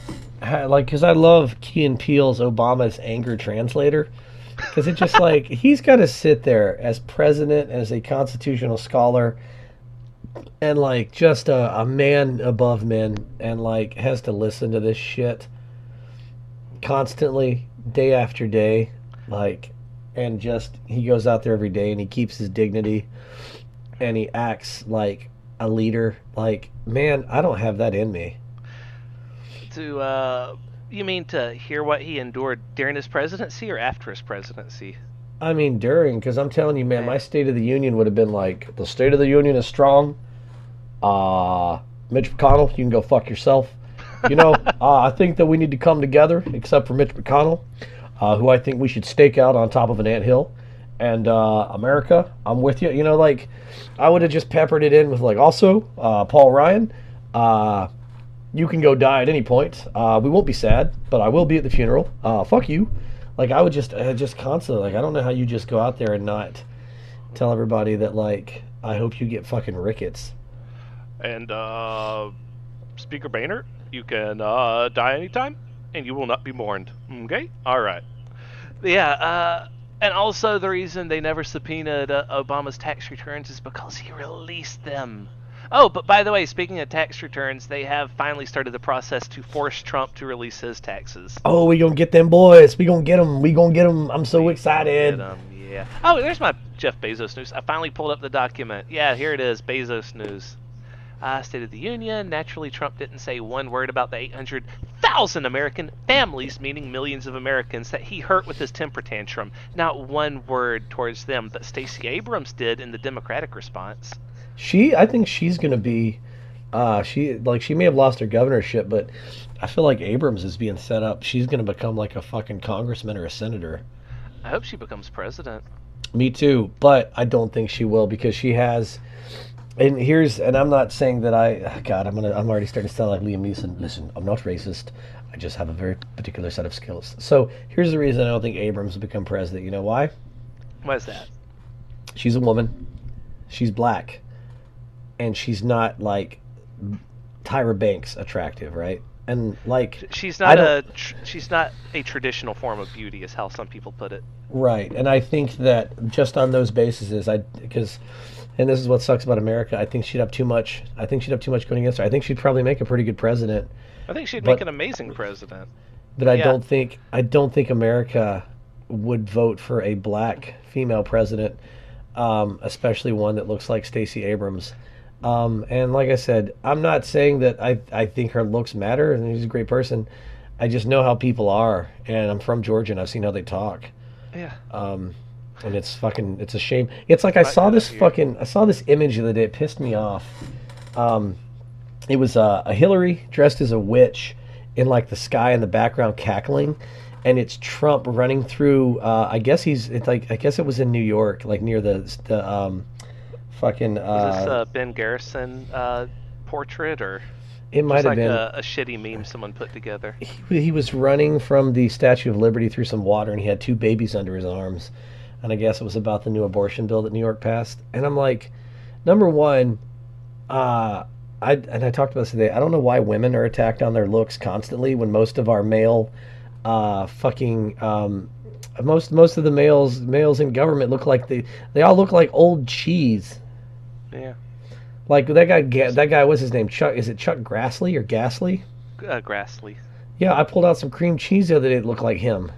like, because I love Key and Peele's Obama's anger translator. Because it's just like, he's got to sit there as president, as a constitutional scholar, and like just a man above men, and like has to listen to this shit constantly, day after day, like, and just he goes out there every day and he keeps his dignity and he acts like a leader. Like, man, I don't have that in me. You mean to hear what he endured during his presidency or after his presidency? I mean, during, because I'm telling you, man, my State of the Union would have been like, the State of the Union is strong. Mitch McConnell, you can go fuck yourself. You know, I think that we need to come together, except for Mitch McConnell, who I think we should stake out on top of an anthill. And America, I'm with you. You know, like, I would have just peppered it in with, like, also, Paul Ryan, you can go die at any point. We won't be sad, but I will be at the funeral. Fuck you. Like, I would just constantly, like, I don't know how you just go out there and not tell everybody that, like, I hope you get fucking rickets. And Speaker Boehner, you can die anytime, and you will not be mourned. Okay? All right. Yeah, and also the reason they never subpoenaed Obama's tax returns is because he released them. Oh, but by the way, speaking of tax returns, they have finally started the process to force Trump to release his taxes. Oh, we gonna get them boys. We gonna get them. We gonna get them. I'm so excited. Yeah. Oh, there's my Jeff Bezos news. I finally pulled up the document. Yeah, here it is, Bezos news. State of the Union. Naturally, Trump didn't say one word about the 800,000 American families, meaning millions of Americans, that he hurt with his temper tantrum. Not one word towards them, but Stacey Abrams did in the Democratic response. I think she's gonna be, she may have lost her governorship, but I feel like Abrams is being set up. She's gonna become like a fucking congressman or a senator. I hope she becomes president. Me too, but I don't think she will, because she has. And I'm not saying that I'm already starting to sound like Liam Neeson. Listen, I'm not racist. I just have a very particular set of skills. So here's the reason I don't think Abrams will become president. You know why? Why is that? She's a woman. She's black. And she's not like Tyra Banks attractive, right? And like, she's not a traditional form of beauty, is how some people put it. Right. And I think that just on those bases, and this is what sucks about America, I think she'd have too much going against her. I think she'd probably make a pretty good president. I think she'd make an amazing president. But I don't think America would vote for a black female president, especially one that looks like Stacey Abrams. And like I said, I'm not saying that I think her looks matter, and she's a great person. I just know how people are, and I'm from Georgia, and I've seen how they talk. Yeah. And it's a shame. It's like I saw this image the other day. It pissed me off. It was a Hillary dressed as a witch in like the sky in the background cackling, and it's Trump running through. I guess it was in New York, like near the fucking. Is this Ben Garrison portrait, or it might have been a shitty meme someone put together? He was running from the Statue of Liberty through some water, and he had two babies under his arms. And I guess it was about the new abortion bill that New York passed. And I'm like, number one, I talked about this today. I don't know why women are attacked on their looks constantly when most of our male, most of the males in government look like they all look like old cheese. Yeah. Like that guy. What's his name? Chuck? Is it Chuck Grassley or Gasly? Grassley. Yeah, I pulled out some cream cheese the other day. It looked like him.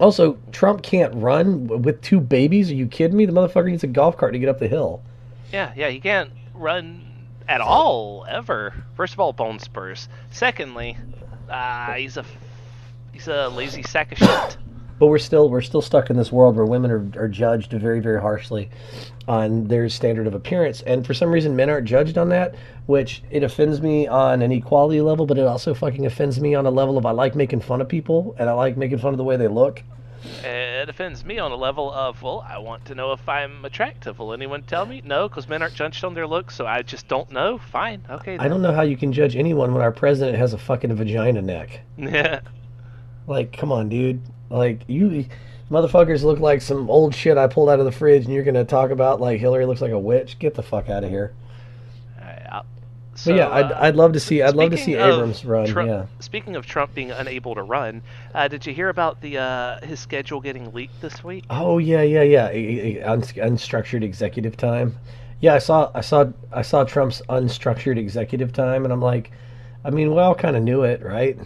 Also, Trump can't run with two babies. Are you kidding me? The motherfucker needs a golf cart to get up the hill. Yeah, he can't run at all, ever. First of all, bone spurs. Secondly, he's a lazy sack of shit. But we're still stuck in this world where women are judged very, very harshly on their standard of appearance, and for some reason men aren't judged on that, which it offends me on an equality level, but it also fucking offends me on a level of I like making fun of people and I like making fun of the way they look. It offends me on a level of, well, I want to know if I'm attractive. Will anyone tell me? No, because men aren't judged on their looks, so I just don't know. Fine, okay. I don't know how you can judge anyone when our president has a fucking vagina neck. Yeah. Like, come on, dude. Like, you motherfuckers look like some old shit I pulled out of the fridge, and you're gonna talk about like Hillary looks like a witch? Get the fuck out of here. So, but yeah, I'd love to see Abrams run. Trump, yeah. Speaking of Trump being unable to run, did you hear about the his schedule getting leaked this week? Oh yeah. Unstructured executive time. Yeah, I saw Trump's unstructured executive time, and I'm like, I mean, we all kind of knew it, right?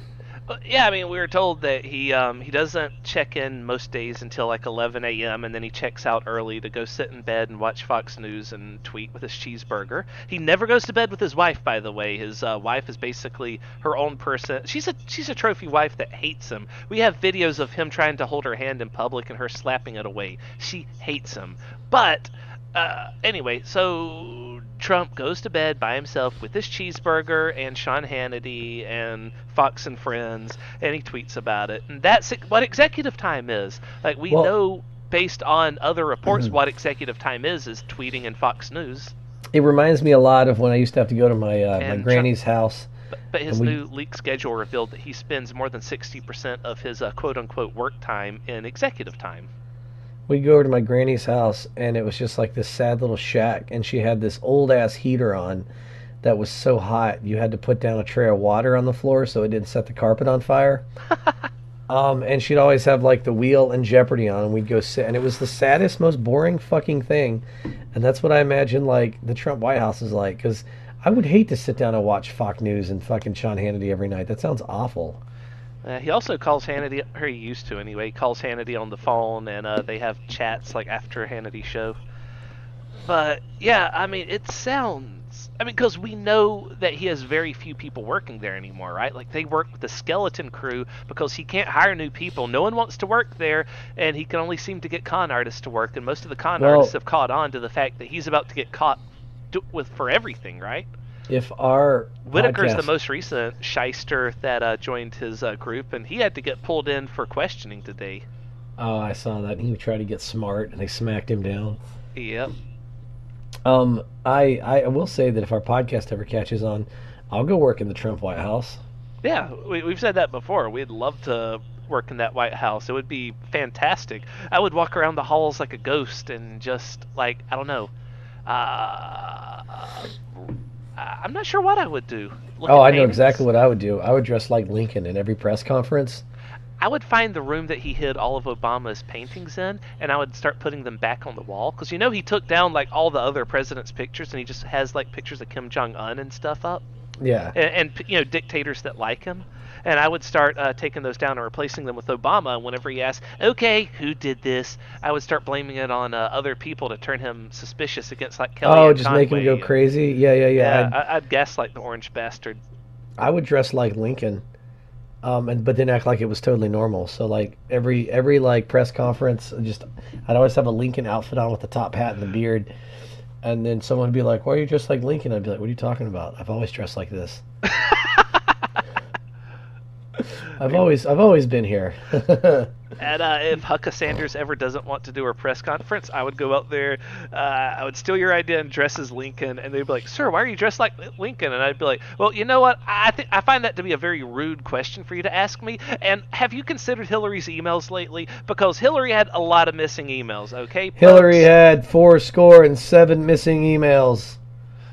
Yeah, I mean, we were told that he doesn't check in most days until like 11 a.m. and then he checks out early to go sit in bed and watch Fox News and tweet with his cheeseburger. He never goes to bed with his wife, by the way. His wife is basically her own person. She's a trophy wife that hates him. We have videos of him trying to hold her hand in public and her slapping it away. She hates him. But anyway, so Trump goes to bed by himself with his cheeseburger and Sean Hannity and Fox and Friends, and he tweets about it. And that's what executive time is. Like, we know based on other reports what executive time is tweeting and Fox News. It reminds me a lot of when I used to have to go to my granny's house. But his new leak schedule revealed that he spends more than 60% of his quote-unquote work time in executive time. We'd go over to my granny's house, and it was just like this sad little shack, and she had this old-ass heater on that was so hot you had to put down a tray of water on the floor so it didn't set the carpet on fire. And she'd always have like the Wheel and Jeopardy on, and we'd go sit, and it was the saddest, most boring fucking thing. And that's what I imagine like the Trump White House is like, because I would hate to sit down and watch Fox News and fucking Sean Hannity every night. That sounds awful. He also calls Hannity, or he used to anyway, he calls Hannity on the phone, and they have chats like after Hannity's show. But yeah, I mean, it sounds, I mean, because we know that he has very few people working there anymore, right? Like, they work with the skeleton crew because he can't hire new people. No one wants to work there, and he can only seem to get con artists to work, and most of the con artists have caught on to the fact that he's about to get caught for everything, right? If our Whitaker's the most recent shyster that joined his group, and he had to get pulled in for questioning today. Oh, I saw that. He tried to get smart, and they smacked him down. Yep. I will say that if our podcast ever catches on, I'll go work in the Trump White House. Yeah, we've said that before. We'd love to work in that White House. It would be fantastic. I would walk around the halls like a ghost and just, like, I don't know. I'm not sure what I would do. I know exactly what I would do. I would dress like Lincoln in every press conference. I would find the room that he hid all of Obama's paintings in, and I would start putting them back on the wall. Because, you know, he took down, like, all the other presidents' pictures, and he just has, like, pictures of Kim Jong-un and stuff up. Yeah. And you know, dictators that like him. And I would start taking those down and replacing them with Obama. And whenever he asked, okay, who did this? I would start blaming it on other people to turn him suspicious against, like, Kellyanne Conway. Just make him go and, crazy? Yeah. I'd gaslight the orange bastard. I would dress like Lincoln, but then act like it was totally normal. So, like, every like, press conference, I'd always have a Lincoln outfit on with the top hat and the beard. And then someone would be like, why are you dressed like Lincoln? I'd be like, what are you talking about? I've always dressed like this. I've always been here. And if Hucka Sanders ever doesn't want to do a press conference, I would go out there, I would steal your idea and dress as Lincoln, and they'd be like, sir, why are you dressed like Lincoln? And I'd be like, well, you know what, I find that to be a very rude question for you to ask me, and have you considered Hillary's emails lately? Because Hillary had a lot of missing emails, okay? Hillary had 407 missing emails.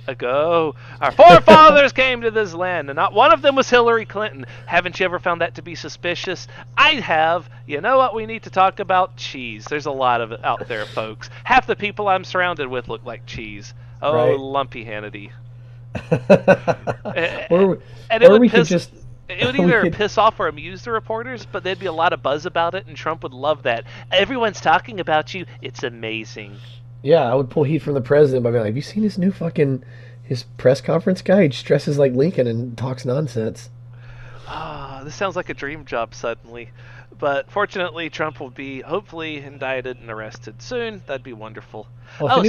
Ago, our forefathers came to this land, and not one of them was Hillary Clinton. Haven't you ever found that to be suspicious? I have. You know what we need to talk about? Cheese. There's a lot of it out there, folks. Half the people I'm surrounded with look like cheese. Oh, right. Lumpy Hannity. It would either piss off or amuse the reporters, but there'd be a lot of buzz about it, and Trump would love that. Everyone's talking about you. It's amazing. Yeah, I would pull heat from the president by being like, have you seen his new his press conference guy? He just dresses like Lincoln and talks nonsense. this sounds like a dream job suddenly. But fortunately, Trump will be hopefully indicted and arrested soon. That'd be wonderful. Well,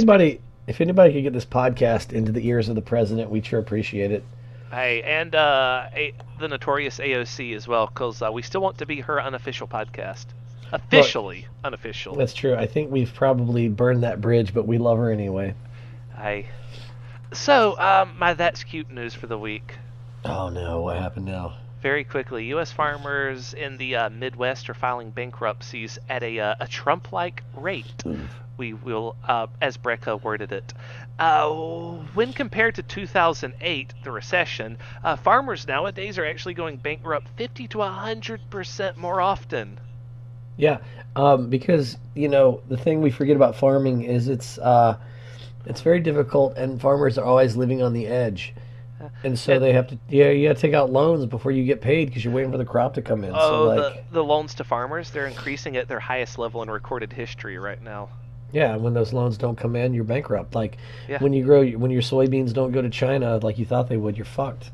if anybody could get this podcast into the ears of the president, we'd sure appreciate it. Hey, and the notorious AOC as well, because we still want to be her unofficial podcast. Officially unofficial. That's true. I think we've probably burned that bridge, but we love her anyway. Hey. So, my That's Cute news for the week. Oh no, what happened now? Very quickly, U.S. farmers in the Midwest are filing bankruptcies at a Trump-like rate. We will, as Brecca worded it. When compared to 2008, the recession, farmers nowadays are actually going bankrupt 50 to 100% more often. Yeah, because, the thing we forget about farming is it's very difficult, and farmers are always living on the edge. And so they have to, you got to take out loans before you get paid because you're waiting for the crop to come in. The loans to farmers, they're increasing at their highest level in recorded history right now. Yeah, when those loans don't come in, you're bankrupt. When your soybeans don't go to China like you thought they would, you're fucked.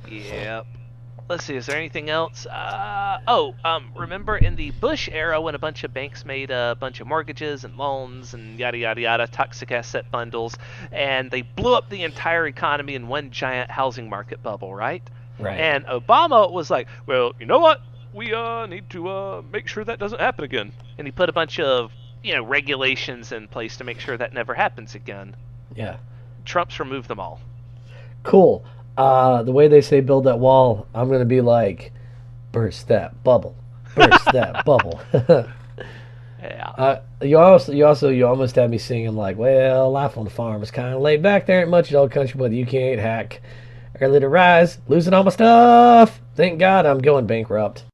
Yep. Let's see, is there anything else? Remember in the Bush era when a bunch of banks made a bunch of mortgages and loans and yada yada yada, toxic asset bundles, and they blew up the entire economy in one giant housing market bubble, right? Right. And Obama was like, well, you know what? We need to make sure that doesn't happen again. And he put a bunch of, regulations in place to make sure that never happens again. Yeah. Trump's removed them all. Cool. The way they say build that wall, I'm going to be like, burst that bubble. Burst that bubble. Yeah. You almost had me singing like, well, life on the farm is kind of laid back. There ain't much in old country, but you can't hack. Early to rise, losing all my stuff. Thank God I'm going bankrupt.